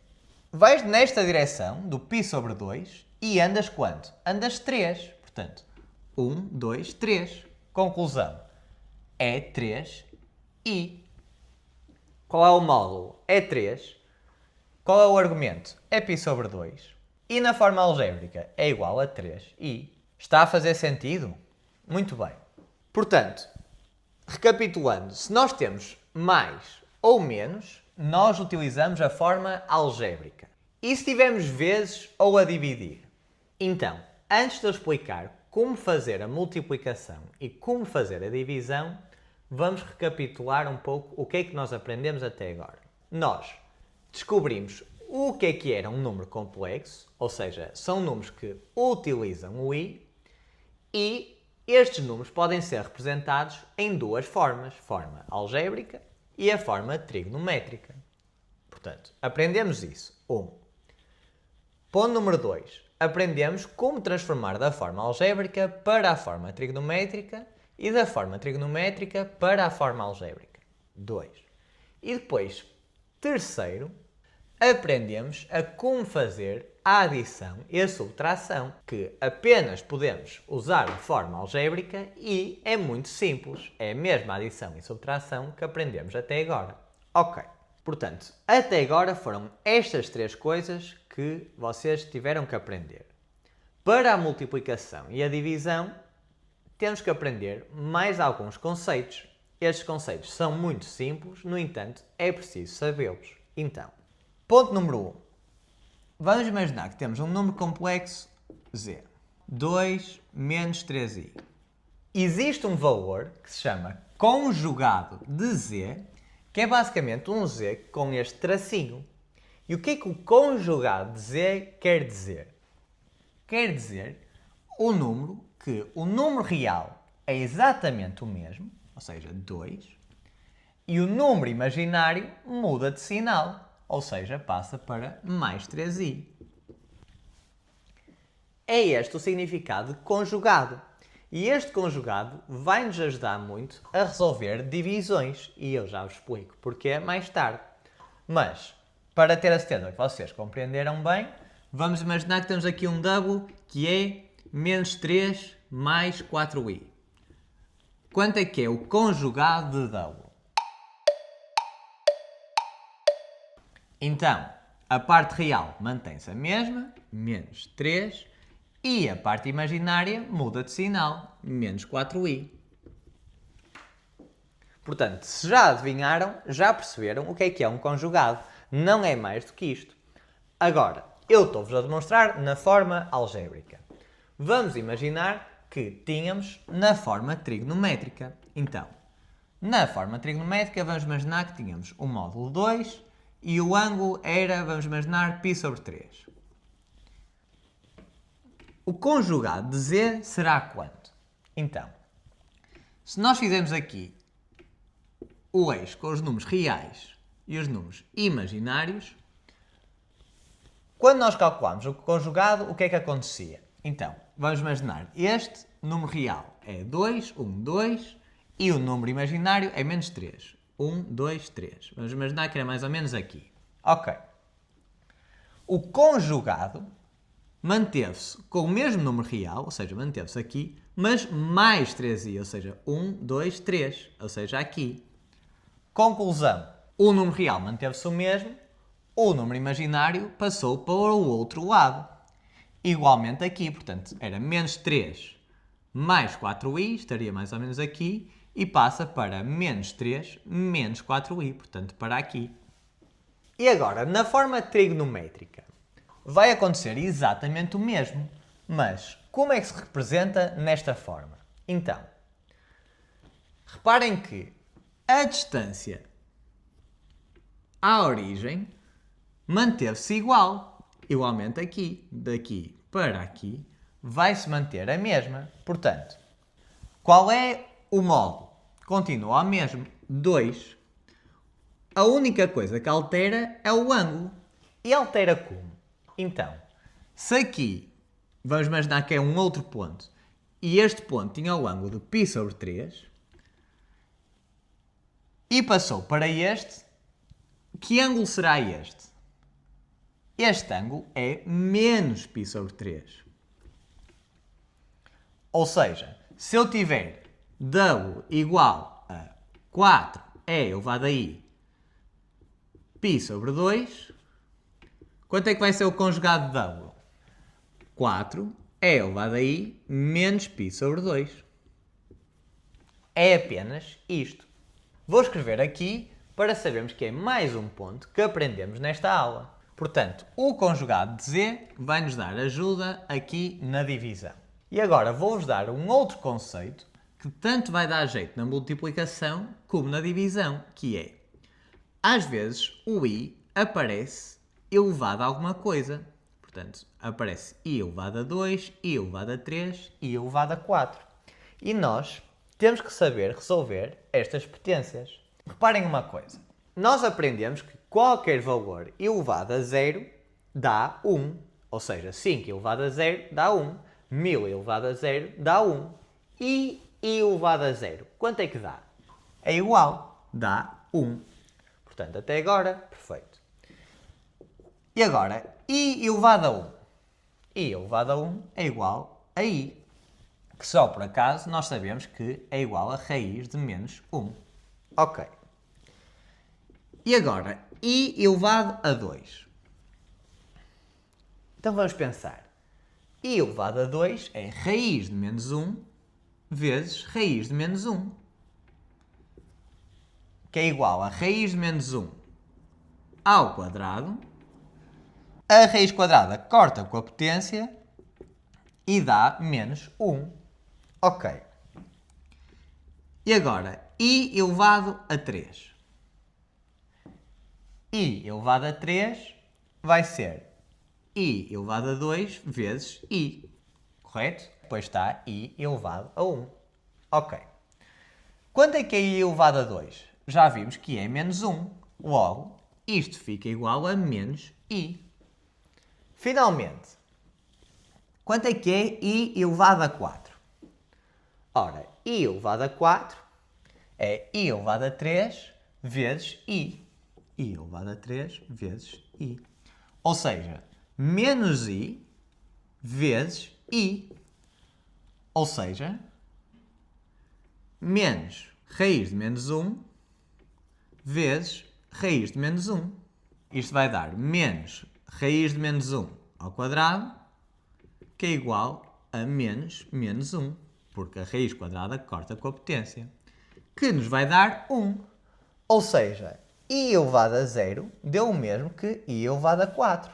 vais nesta direção do π sobre 2 e andas quanto? Andas 3. Portanto, 1, 2, 3. Conclusão: é 3i. Qual é o módulo? É 3. Qual é o argumento? É π sobre 2. E na forma algébrica é igual a 3i. Está a fazer sentido? Muito bem. Portanto, recapitulando, se nós temos mais ou menos, nós utilizamos a forma algébrica. E se tivermos vezes ou a dividir? Então, antes de eu explicar como fazer a multiplicação e como fazer a divisão, vamos recapitular um pouco o que é que nós aprendemos até agora. Nós descobrimos o que era um número complexo, ou seja, são números que utilizam o i, e estes números podem ser representados em duas formas, forma algébrica e a forma trigonométrica. Portanto, aprendemos isso. 1. Ponto número 2. Aprendemos como transformar da forma algébrica para a forma trigonométrica e da forma trigonométrica para a forma algébrica. 2. E depois, terceiro, aprendemos a como fazer a adição e a subtração, que apenas podemos usar a forma algébrica e é muito simples. É a mesma adição e subtração que aprendemos até agora. Ok, portanto, até agora foram estas três coisas que vocês tiveram que aprender. Para a multiplicação e a divisão, temos que aprender mais alguns conceitos. Estes conceitos são muito simples, no entanto, é preciso sabê-los. Então, ponto número 1. Vamos imaginar que temos um número complexo z. 2 menos 3i. Existe um valor que se chama conjugado de z, que é basicamente um z com este tracinho. E o que é que o conjugado de z quer dizer? Quer dizer o número real é exatamente o mesmo, ou seja, 2, e o número imaginário muda de sinal, ou seja, passa para mais 3i. É este o significado de conjugado. E este conjugado vai nos ajudar muito a resolver divisões, e eu já vos explico porquê mais tarde. Mas, para ter a certeza que vocês compreenderam bem, vamos imaginar que temos aqui um w que é menos 3 mais 4i. Quanto é que é o conjugado de w? Então, a parte real mantém-se a mesma, menos 3, e a parte imaginária muda de sinal, menos 4i. Portanto, se já adivinharam, já perceberam o que é um conjugado. Não é mais do que isto. Agora, eu estou-vos a demonstrar na forma algébrica. Vamos imaginar que tínhamos na forma trigonométrica. Então, na forma trigonométrica, vamos imaginar que tínhamos o módulo 2 e o ângulo era, vamos imaginar, π sobre 3. O conjugado de z será quanto? Então, se nós fizermos aqui o eixo com os números reais e os números imaginários, quando nós calculamos o conjugado, o que é que acontecia? Então, vamos imaginar, este número real é 2, 1, 2, e o número imaginário é menos 3. 1, 2, 3. Vamos imaginar que era mais ou menos aqui. Ok. O conjugado manteve-se com o mesmo número real, ou seja, manteve-se aqui, mas mais 3i, ou seja, 1, 2, 3, ou seja, aqui. Conclusão. O número real manteve-se o mesmo, o número imaginário passou para o outro lado. Igualmente aqui, portanto, era menos 3 mais 4i, estaria mais ou menos aqui, e passa para menos 3 menos 4i, portanto, para aqui. E agora, na forma trigonométrica, vai acontecer exatamente o mesmo, mas como é que se representa nesta forma? Então, reparem que a distância à origem manteve-se igual. Igualmente aqui, daqui para aqui, vai-se manter a mesma. Portanto, qual é o módulo? Continua o mesmo, 2. A única coisa que altera é o ângulo. E altera como? Então, se aqui, vamos imaginar que é um outro ponto, e este ponto tinha o ângulo de π sobre 3, e passou para este, que ângulo será este? Este ângulo é menos π sobre 3. Ou seja, se eu tiver W igual a 4e elevado a i π sobre 2, quanto é que vai ser o conjugado de W? 4e elevado a i menos π sobre 2. É apenas isto. Vou escrever aqui para sabermos que é mais um ponto que aprendemos nesta aula. Portanto, o conjugado de z vai nos dar ajuda aqui na divisão. E agora vou-vos dar um outro conceito que tanto vai dar jeito na multiplicação como na divisão, que é, às vezes, o i aparece elevado a alguma coisa. Portanto, aparece i elevado a 2, i elevado a 3, i elevado a 4. E nós temos que saber resolver estas potências. Reparem uma coisa. Nós aprendemos que qualquer valor elevado a 0 dá 1. Ou seja, 5 elevado a 0 dá 1. 1000 elevado a 0 dá 1. E i elevado a 0, quanto é que dá? É igual. Dá 1. Portanto, até agora, perfeito. E agora, i elevado a 1. I elevado a 1 é igual a i. Que só por acaso nós sabemos que é igual a raiz de menos 1. Ok. E agora, i elevado a 2. Então vamos pensar. I elevado a 2 é raiz de menos 1 vezes raiz de menos 1. Que é igual a raiz de menos 1 ao quadrado. A raiz quadrada corta com a potência e dá menos 1. Ok. E agora, i elevado a 3. I elevado a 3 vai ser i elevado a 2 vezes i. Correto? Depois está i elevado a 1. Ok. Quanto é que é i elevado a 2? Já vimos que é menos 1. Logo, isto fica igual a menos i. Finalmente, quanto é que é i elevado a 4? Ora, i elevado a 4 é i elevado a 3 vezes i. I elevado a 3 vezes i. Ou seja, menos i vezes i. Ou seja, menos raiz de menos 1 vezes raiz de menos 1. Isto vai dar menos raiz de menos 1 ao quadrado, que é igual a menos menos 1, porque a raiz quadrada corta com a potência, que nos vai dar 1. Ou seja, i elevado a 0 deu o mesmo que i elevado a 4.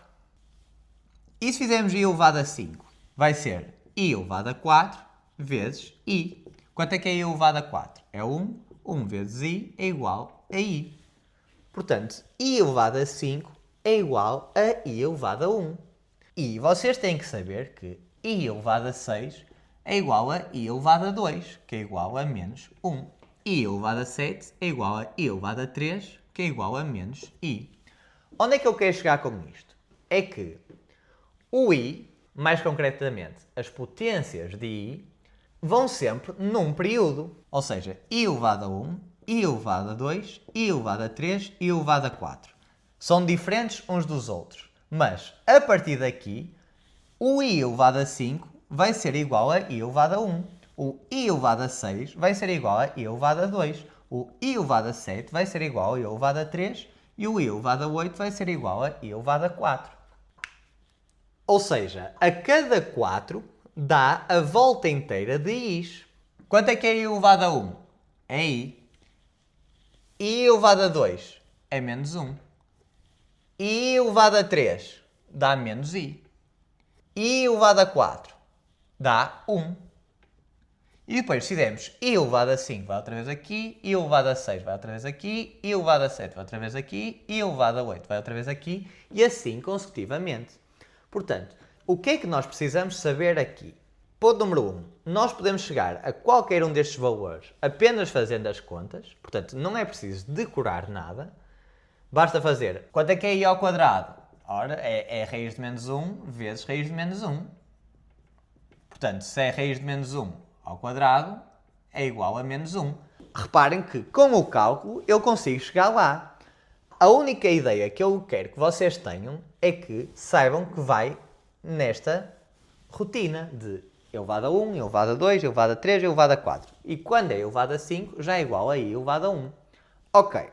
E se fizermos i elevado a 5? Vai ser i elevado a 4 vezes i. Quanto é que é i elevado a 4? É 1. 1 vezes i é igual a i. Portanto, i elevado a 5 é igual a i elevado a 1. E vocês têm que saber que i elevado a 6 é igual a i elevado a 2, que é igual a menos 1. I elevado a 7 é igual a i elevado a 3, que é igual a menos i. Onde é que eu quero chegar com isto? É que o i, mais concretamente as potências de i, vão sempre num período. Ou seja, i elevado a 1, i elevado a 2, i elevado a 3 e i elevado a 4. São diferentes uns dos outros. Mas, a partir daqui, o i elevado a 5 vai ser igual a i elevado a 1. O i elevado a 6 vai ser igual a i elevado a 2. O i elevado a 7 vai ser igual a i elevado a 3. E o i elevado a 8 vai ser igual a i elevado a 4. Ou seja, a cada 4 dá a volta inteira de i's. Quanto é que é i elevado a 1? É i. I elevado a 2 é menos 1. I elevado a 3 dá menos i. I elevado a 4 dá 1. E depois, se fizermos i elevado a 5 vai outra vez aqui, i elevado a 6 vai outra vez aqui, i elevado a 7 vai outra vez aqui, i elevado a 8 vai outra vez aqui, e assim consecutivamente. Portanto, o que é que nós precisamos saber aqui? Ponto número 1. Nós podemos chegar a qualquer um destes valores apenas fazendo as contas. Portanto, não é preciso decorar nada. Basta fazer quanto é que é i ao quadrado? Ora, é raiz de menos 1 vezes raiz de menos 1. Portanto, se é raiz de menos 1 ao quadrado, é igual a menos 1. Reparem que, com o cálculo, eu consigo chegar lá. A única ideia que eu quero que vocês tenham é que saibam que vai nesta rotina de elevado a 1, elevado a 2, elevado a 3, elevado a 4. E quando é elevado a 5, já é igual a i elevado a 1. Ok.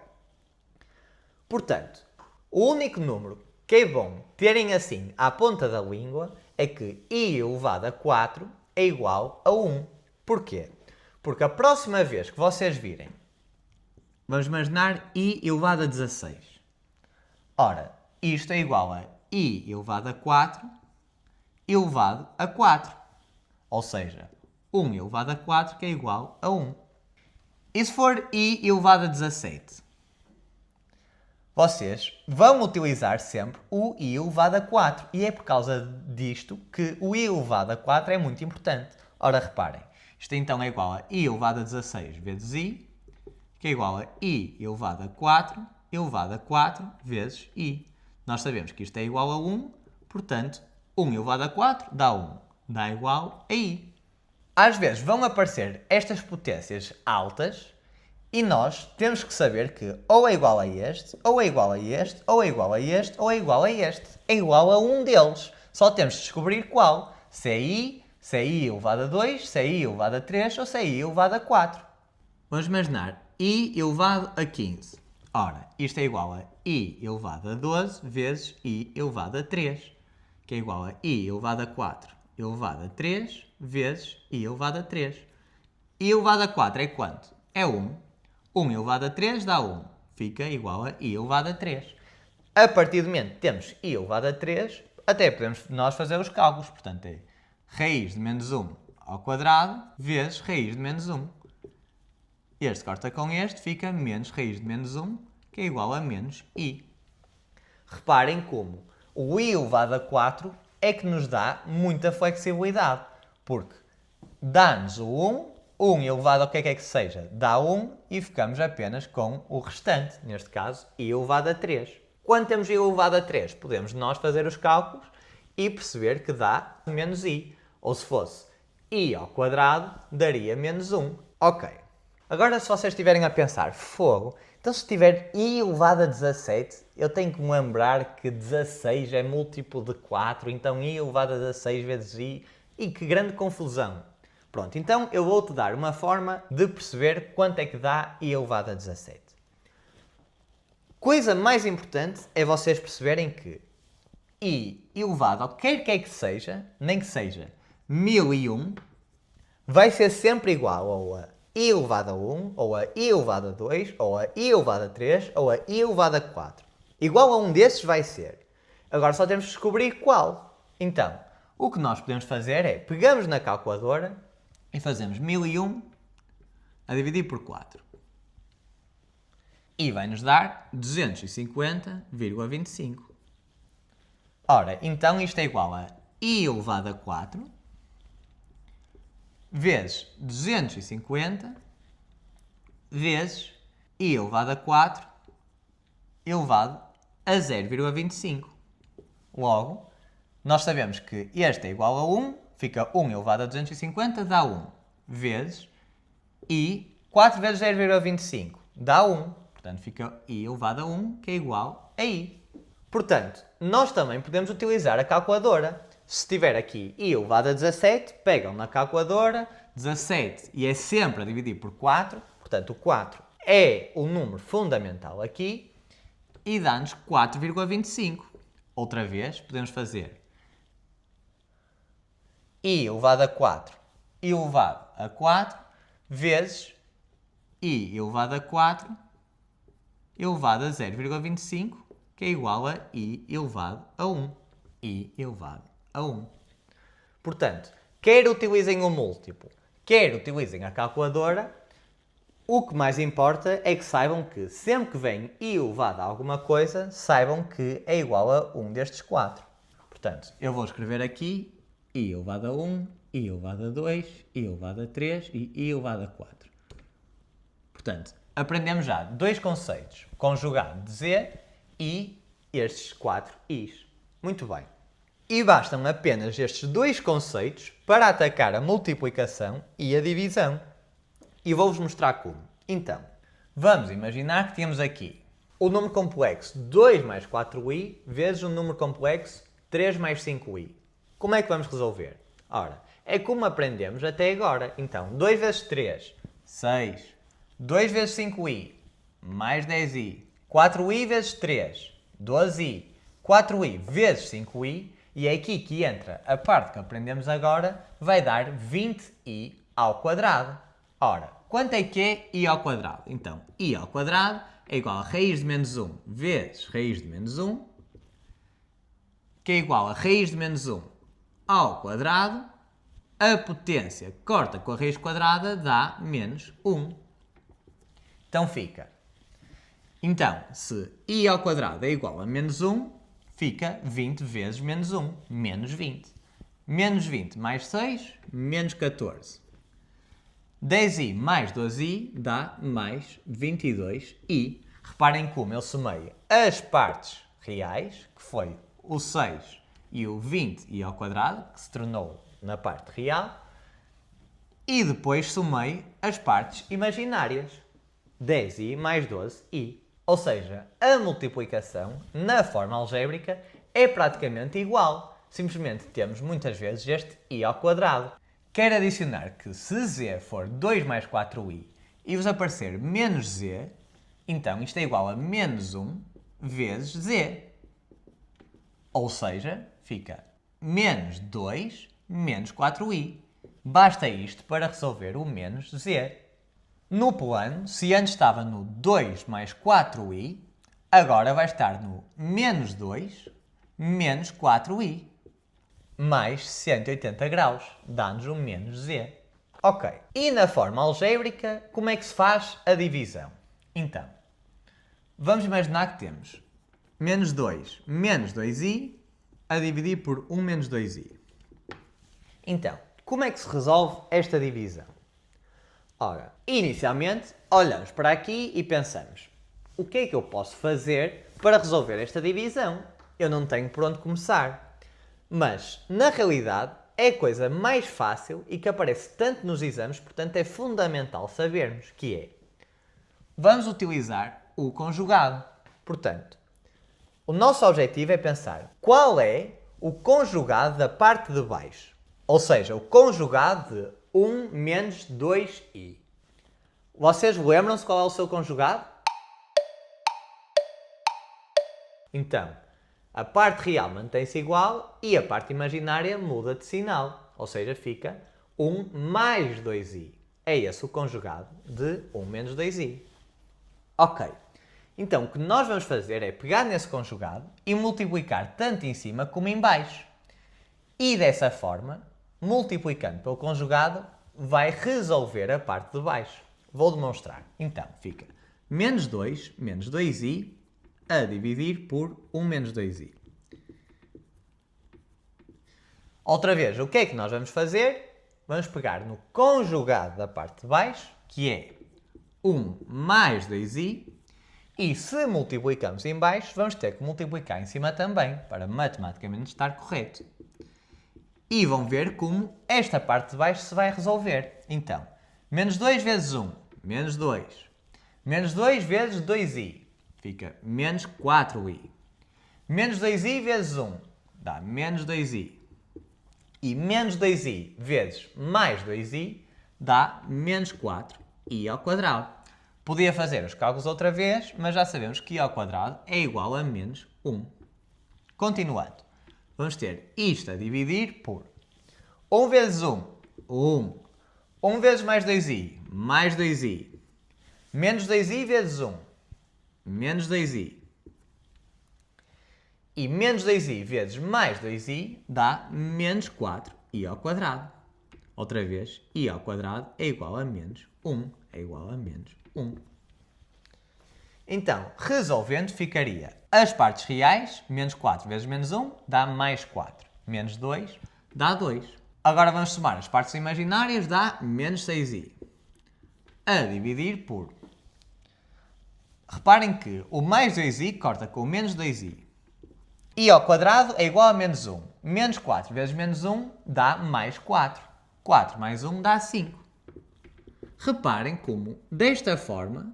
Portanto, o único número que é bom terem assim à ponta da língua é que i elevado a 4 é igual a 1. Porquê? Porque a próxima vez que vocês virem, vamos imaginar i elevado a 16. Ora, isto é igual a i elevado a 4 elevado a 4. Ou seja, 1 elevado a 4 que é igual a 1. E se for i elevado a 17? Vocês vão utilizar sempre o i elevado a 4. E é por causa disto que o i elevado a 4 é muito importante. Ora, reparem. Isto então é igual a i elevado a 16 vezes i, que é igual a i elevado a 4 elevado a 4 vezes i. Nós sabemos que isto é igual a 1, portanto, 1 elevado a 4 dá 1. Dá igual a i. Às vezes vão aparecer estas potências altas e nós temos que saber que ou é igual a este, ou é igual a este, ou é igual a este, ou é igual a este. É igual a um deles. Só temos de descobrir qual. Se é i elevado a 2, se é i elevado a 3 ou se é i elevado a 4. Vamos imaginar i elevado a 15. Ora, isto é igual a i elevado a 12 vezes i elevado a 3, que é igual a i elevado a 4 elevado a 3 vezes i elevado a 3. I elevado a 4 é quanto? É 1. 1 elevado a 3 dá 1. Fica igual a i elevado a 3. A partir do momento que temos i elevado a 3, até podemos nós fazer os cálculos. Portanto, é raiz de menos 1 ao quadrado vezes raiz de menos 1. Este corta com este, fica menos raiz de menos 1, que é igual a menos i. Reparem como o i elevado a 4 é que nos dá muita flexibilidade. Porque dá-nos o 1, 1 elevado ao que é que seja, dá 1 e ficamos apenas com o restante. Neste caso, i elevado a 3. Quando temos i elevado a 3, podemos nós fazer os cálculos e perceber que dá menos i. Ou se fosse i ao quadrado, daria menos 1. Ok. Agora, se vocês estiverem a pensar, fogo, então se tiver i elevado a 17, eu tenho que me lembrar que 16 é múltiplo de 4, então i elevado a 16 vezes i, e que grande confusão. Pronto, então eu vou-te dar uma forma de perceber quanto é que dá i elevado a 17. Coisa mais importante é vocês perceberem que i elevado ao que quer que seja, nem que seja 1001, vai ser sempre igual ou a i elevado a 1, ou a i elevado a 2, ou a i elevado a 3, ou a i elevado a 4. Igual a um desses vai ser. Agora só temos de descobrir qual. Então, o que nós podemos fazer é, pegamos na calculadora E fazemos 1001 a dividir por 4. E vai-nos dar 250,25. Ora, então isto é igual a I elevado a 4 vezes 250 vezes I elevado a 4 elevado a 0,25. Logo, nós sabemos que este é igual a 1, fica 1 elevado a 250 dá 1, vezes I 4 vezes 0,25 dá 1. Portanto, fica I elevado a 1, que é igual a I. Portanto, nós também podemos utilizar a calculadora. Se tiver aqui I elevado a 17, pegam na calculadora 17 e é sempre a dividir por 4. Portanto, o 4 é o número fundamental aqui e dá-nos 4,25. Outra vez, podemos fazer I elevado a 4 elevado a 4 vezes I elevado a 4 elevado a 0,25, que é igual a I elevado a 1. I elevado a 1. Portanto, quer utilizem o múltiplo, quer utilizem a calculadora, o que mais importa é que saibam que sempre que vem I elevado a alguma coisa, saibam que é igual a um destes 4. Portanto, eu vou escrever aqui I elevado a 1, I elevado a 2, I elevado a 3 e I elevado a 4. Portanto, aprendemos já dois conceitos, conjugado de Z e estes 4 I's. Muito bem. E bastam apenas estes dois conceitos para atacar a multiplicação e a divisão. E vou-vos mostrar como. Então, vamos imaginar que temos aqui o número complexo 2 mais 4i vezes o número complexo 3 mais 5i. Como é que vamos resolver? Ora, é como aprendemos até agora. Então, 2 vezes 3, 6. 2 vezes 5i, mais 10i. 4i vezes 3, 12i. 4i vezes 5i. E é aqui que entra a parte que aprendemos agora, vai dar 20i ao quadrado. Ora, quanto é que é i ao quadrado? Então, i ao quadrado é igual a raiz de menos 1 vezes raiz de menos 1, que é igual a raiz de menos 1 ao quadrado. A potência corta com a raiz quadrada dá menos 1. Então fica. Então, se i ao quadrado é igual a menos 1, fica 20 vezes menos 1, menos 20. Menos 20 mais 6, menos 14. 10i mais 12i dá mais 22i. Reparem como eu somei as partes reais, que foi o 6 e o 20i ao quadrado, que se tornou na parte real, e depois somei as partes imaginárias. 10i mais 12i. Ou seja, a multiplicação na forma algébrica é praticamente igual. Simplesmente temos muitas vezes este i ao quadrado. Quero adicionar que se z for 2 mais 4i e vos aparecer menos z, então isto é igual a menos 1 vezes z. Ou seja, fica menos 2 menos 4i. Basta isto para resolver o menos z. No plano, se antes estava no 2 mais 4i, agora vai estar no menos 2 menos 4i. Mais 180 graus, dá-nos o menos z. Ok, e na forma algébrica, como é que se faz a divisão? Então, vamos imaginar que temos menos 2 menos 2i a dividir por 1 menos 2i. Então, como é que se resolve esta divisão? Ora, inicialmente, olhamos para aqui e pensamos, o que é que eu posso fazer para resolver esta divisão? Eu não tenho por onde começar. Mas, na realidade, é a coisa mais fácil e que aparece tanto nos exames, portanto é fundamental sabermos, que é, vamos utilizar o conjugado. Portanto, o nosso objetivo é pensar qual é o conjugado da parte de baixo. Ou seja, o conjugado de 1 menos 2i. Vocês lembram-se qual é o seu conjugado? Então, a parte real mantém-se igual e a parte imaginária muda de sinal. Ou seja, fica 1 mais 2i. É esse o conjugado de 1 menos 2i. Ok. Então, o que nós vamos fazer é pegar nesse conjugado e multiplicar tanto em cima como em baixo. E dessa forma, multiplicando pelo conjugado, vai resolver a parte de baixo. Vou demonstrar. Então, fica menos 2i a dividir por 1 menos 2i. Outra vez, o que é que nós vamos fazer? Vamos pegar no conjugado da parte de baixo, que é 1 mais 2i, e se multiplicamos em baixo, vamos ter que multiplicar em cima também, para matematicamente estar correto. E vão ver como esta parte de baixo se vai resolver. Então, menos 2 vezes 1, menos 2. Menos 2 vezes 2i, fica menos 4i. Menos 2i vezes 1, dá menos 2i. E menos 2i vezes mais 2i dá menos 4i ao quadrado. Podia fazer os cálculos outra vez, mas já sabemos que i ao quadrado é igual a menos 1. Continuando, vamos ter isto a dividir por 1 vezes 1, 1. 1 vezes mais 2i, mais 2i. Menos 2i vezes 1, menos 2i. E menos 2i vezes mais 2i dá menos 4i ao quadrado. Outra vez, i ao quadrado é igual a menos 1. É igual a menos 1. Então, resolvendo, ficaria as partes reais, menos 4 vezes menos 1, dá mais 4. Menos 2, dá 2. Agora vamos somar as partes imaginárias, dá menos 6i. A dividir por... Reparem que o mais 2i corta com o menos 2i. I ao quadrado é igual a menos 1. Menos 4 vezes menos 1 dá mais 4. 4 mais 1 dá 5. Reparem como, desta forma,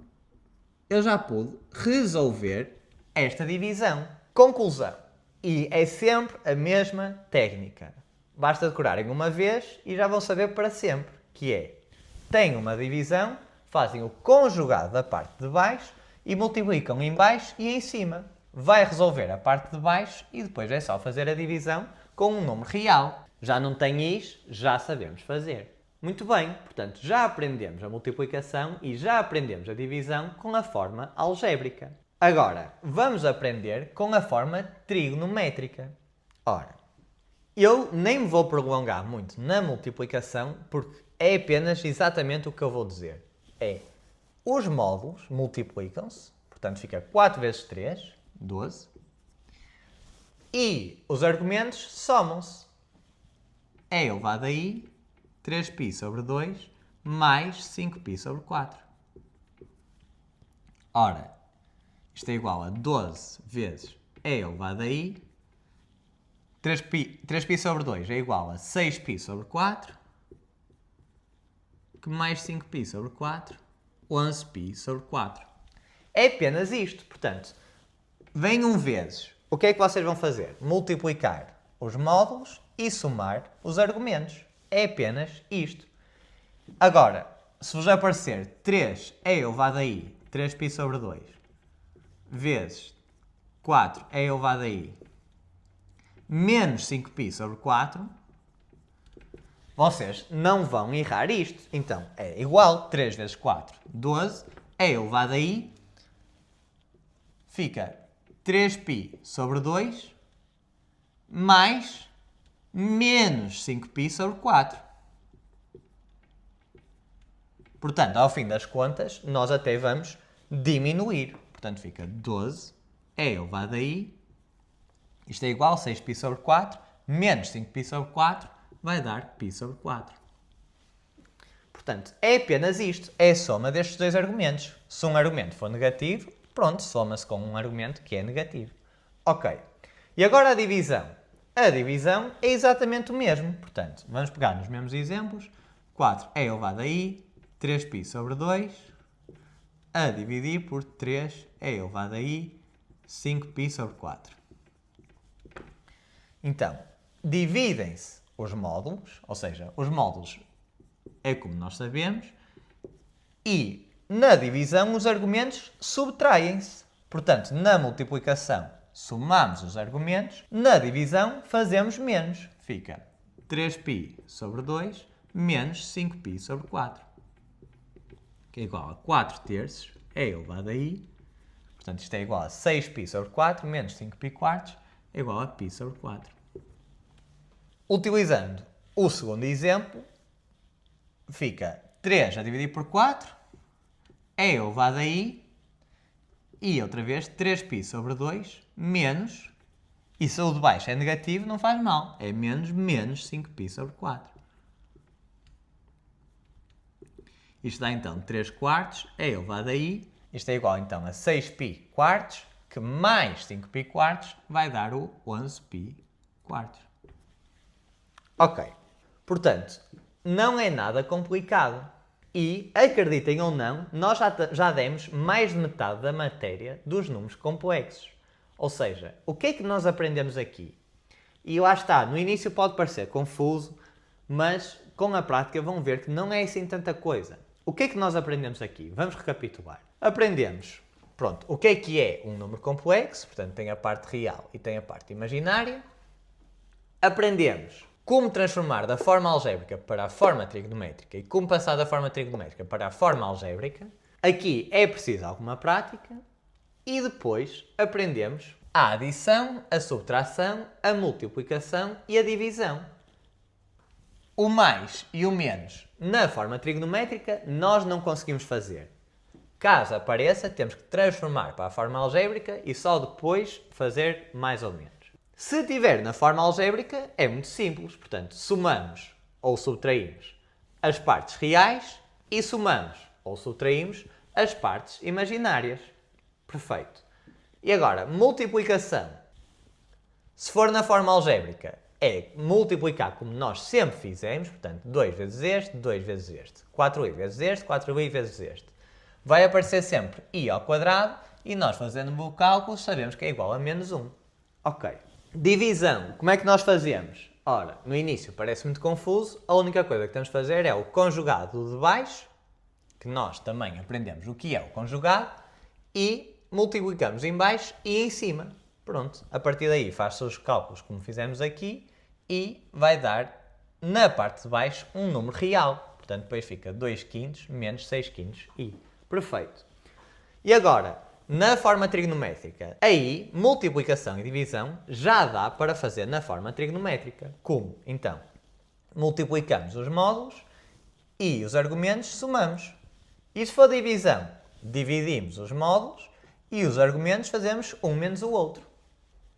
eu já pude resolver esta divisão. Conclusão. E é sempre a mesma técnica. Basta decorarem uma vez e já vão saber para sempre, que é, têm uma divisão, fazem o conjugado da parte de baixo e multiplicam em baixo e em cima. Vai resolver a parte de baixo e depois é só fazer a divisão com um número real. Já não tem is, já sabemos fazer. Muito bem, portanto, já aprendemos a multiplicação e já aprendemos a divisão com a forma algébrica. Agora, vamos aprender com a forma trigonométrica. Ora, eu nem me vou prolongar muito na multiplicação porque é apenas exatamente o que eu vou dizer. É, os módulos multiplicam-se, portanto fica 4 vezes 3, 12. E os argumentos somam-se. É elevado a i, 3π sobre 2, mais 5π sobre 4. Ora, isto é igual a 12 vezes e elevado a i. 3π sobre 2 é igual a 6π sobre 4, que mais 5π sobre 4, 11π sobre 4. É apenas isto, portanto... Vem um vezes. O que é que vocês vão fazer? Multiplicar os módulos e somar os argumentos. É apenas isto. Agora, se vos aparecer 3 é elevado a i, 3π sobre 2, vezes 4 é elevado a i, menos 5π sobre 4, vocês não vão errar isto. Então, é igual 3 vezes 4, 12, é elevado a i, fica 3π sobre 2 mais menos 5π sobre 4. Portanto, ao fim das contas, nós até vamos diminuir. Portanto, fica 12 é elevado a i. Isto é igual a 6π sobre 4 menos 5π sobre 4 vai dar π sobre 4. Portanto, é apenas isto. É a soma destes dois argumentos. Se um argumento for negativo, pronto, soma-se com um argumento que é negativo. Ok. E agora a divisão. A divisão é exatamente o mesmo. Portanto, vamos pegar nos mesmos exemplos. 4 é elevado a i, 3π sobre 2, a dividir por 3 é elevado a i, 5π sobre 4. Então, dividem-se os módulos, ou seja, os módulos é como nós sabemos, e na divisão, os argumentos subtraem-se. Portanto, na multiplicação, somamos os argumentos. Na divisão, fazemos menos. Fica 3π sobre 2 menos 5π sobre 4. Que é igual a 4 terços é elevado a i. Portanto, isto é igual a 6π sobre 4 menos 5π quartos é igual a π sobre 4. Utilizando o segundo exemplo, fica 3 a dividir por 4 é elevado a i, e outra vez 3π sobre 2 menos, e se o de baixo é negativo não faz mal, é menos 5π sobre 4. Isto dá então 3 quartos é elevado a i, isto é igual então a 6π quartos, que mais 5π quartos vai dar o 11π quartos. Ok, portanto, não é nada complicado. E, acreditem ou não, nós já demos mais de metade da matéria dos números complexos. Ou seja, o que é que nós aprendemos aqui? E lá está, no início pode parecer confuso, mas com a prática vão ver que não é assim tanta coisa. O que é que nós aprendemos aqui? Vamos recapitular. Aprendemos, pronto, o que é um número complexo, portanto tem a parte real e tem a parte imaginária. Aprendemos como transformar da forma algébrica para a forma trigonométrica e como passar da forma trigonométrica para a forma algébrica. Aqui é preciso alguma prática. E depois aprendemos a adição, a subtração, a multiplicação e a divisão. O mais e o menos na forma trigonométrica nós não conseguimos fazer. Caso apareça, temos que transformar para a forma algébrica e só depois fazer mais ou menos. Se estiver na forma algébrica, é muito simples. Portanto, somamos ou subtraímos as partes reais e somamos ou subtraímos as partes imaginárias. Perfeito. E agora, multiplicação. Se for na forma algébrica, é multiplicar como nós sempre fizemos. Portanto, 2 vezes este, 2 vezes este. 4i vezes este, 4i vezes este. Vai aparecer sempre i ao quadrado e nós, fazendo o cálculo, sabemos que é igual a menos 1. Ok. Divisão. Como é que nós fazemos? Ora, no início parece muito confuso. A única coisa que temos de fazer é o conjugado de baixo, que nós também aprendemos o que é o conjugado, e multiplicamos em baixo e em cima. Pronto. A partir daí faz-se os cálculos como fizemos aqui e vai dar, na parte de baixo, um número real. Portanto, depois fica 2 quintos menos 6 quintos i. Perfeito. E agora, na forma trigonométrica, aí, multiplicação e divisão já dá para fazer na forma trigonométrica. Como? Então, multiplicamos os módulos e os argumentos somamos. E se for divisão, dividimos os módulos e os argumentos fazemos um menos o outro.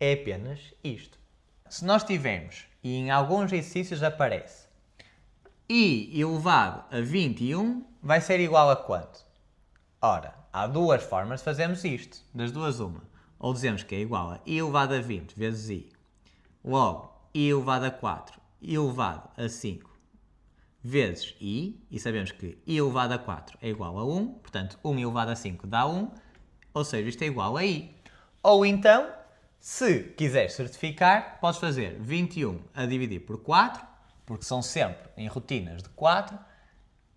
É apenas isto. Se nós tivermos, e em alguns exercícios aparece, i elevado a 21 vai ser igual a quanto? Ora, há duas formas de fazermos isto. Das duas, uma. Ou dizemos que é igual a i elevado a 20 vezes i. Logo, i elevado a 4, i elevado a 5 vezes i. E sabemos que i elevado a 4 é igual a 1. Portanto, 1 elevado a 5 dá 1. Ou seja, isto é igual a i. Ou então, se quiseres certificar, podes fazer 21 a dividir por 4, porque são sempre em rotinas de 4,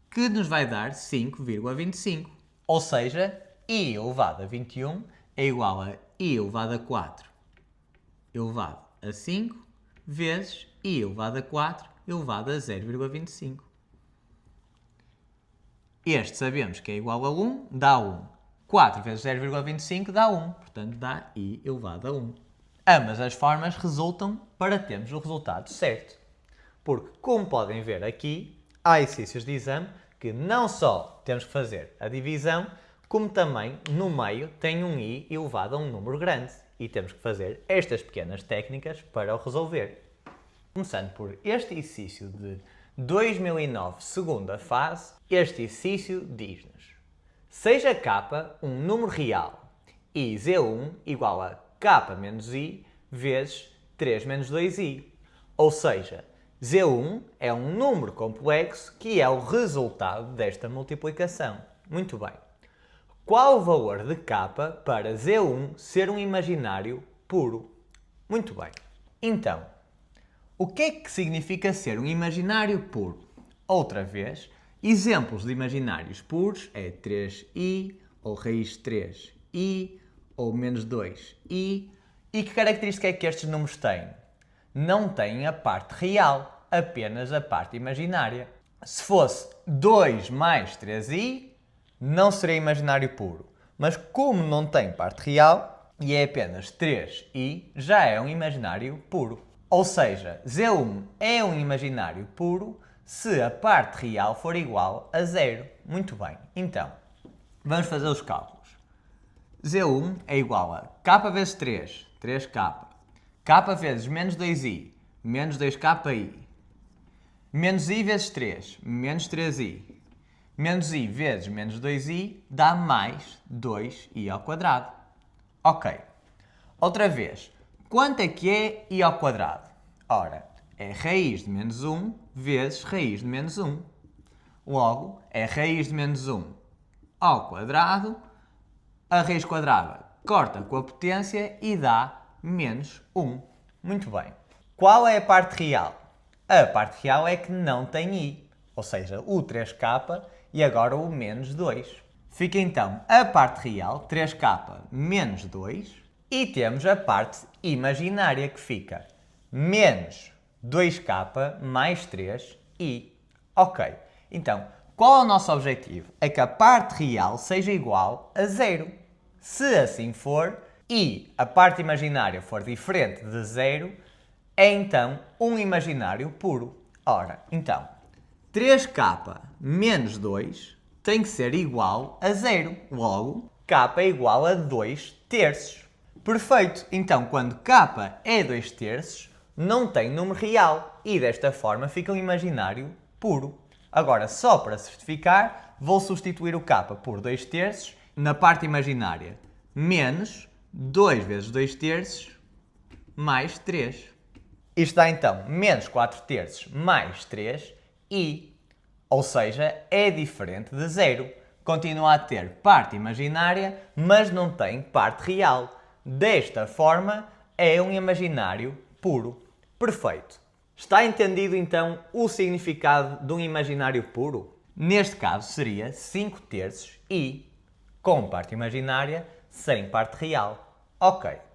que nos vai dar 5,25. Ou seja, i elevado a 21 é igual a i elevado a 4 elevado a 5 vezes i elevado a 4 elevado a 0,25. Este sabemos que é igual a 1, dá 1. 4 vezes 0,25 dá 1, portanto dá i elevado a 1. Ambas as formas resultam para termos o resultado certo. Porque, como podem ver aqui, há exercícios de exame que não só temos que fazer a divisão, como também no meio tem um i elevado a um número grande. E temos que fazer estas pequenas técnicas para o resolver. Começando por este exercício de 2009, segunda fase, este exercício diz-nos: seja k um número real e z1 igual a k menos i vezes 3 menos 2i. Ou seja, z1 é um número complexo que é o resultado desta multiplicação. Muito bem. Qual o valor de k para z1 ser um imaginário puro? Muito bem. Então, o que é que significa ser um imaginário puro? Outra vez, exemplos de imaginários puros é 3i, ou raiz 3i, ou menos 2i. E que característica é que estes números têm? Não têm a parte real, apenas a parte imaginária. Se fosse 2 mais 3i, não seria imaginário puro. Mas como não tem parte real, e é apenas 3i, já é um imaginário puro. Ou seja, z1 é um imaginário puro se a parte real for igual a 0. Muito bem, então, vamos fazer os cálculos. Z1 é igual a k vezes 3, 3k, k vezes menos 2i, menos 2ki, menos i vezes 3, menos 3i, menos i vezes menos 2i dá mais 2i ao quadrado. Ok. Outra vez, quanto é que é i ao quadrado? Ora, é raiz de menos 1 vezes raiz de menos 1. Logo, é raiz de menos 1 ao quadrado. A raiz quadrada corta com a potência e dá menos 1. Muito bem. Qual é a parte real? A parte real é que não tem i, ou seja, o 3k e agora o menos 2. Fica então a parte real, 3k menos 2, e temos a parte imaginária que fica menos 2k mais 3i. Ok, então, qual é o nosso objetivo? É que a parte real seja igual a 0. Se assim for, e a parte imaginária for diferente de 0, é então um imaginário puro. Ora, então, 3k menos 2 tem que ser igual a 0. Logo, k é igual a 2 terços. Perfeito! Então, quando k é 2 terços, não tem número real e desta forma fica um imaginário puro. Agora, só para certificar, vou substituir o k por 2 terços na parte imaginária. Menos 2 vezes 2 terços mais 3. Isto dá então menos 4 terços mais 3i, ou seja, é diferente de 0. Continua a ter parte imaginária, mas não tem parte real. Desta forma, é um imaginário puro. Perfeito. Está entendido então o significado de um imaginário puro? Neste caso seria 5 terços i, com parte imaginária, sem parte real. Ok.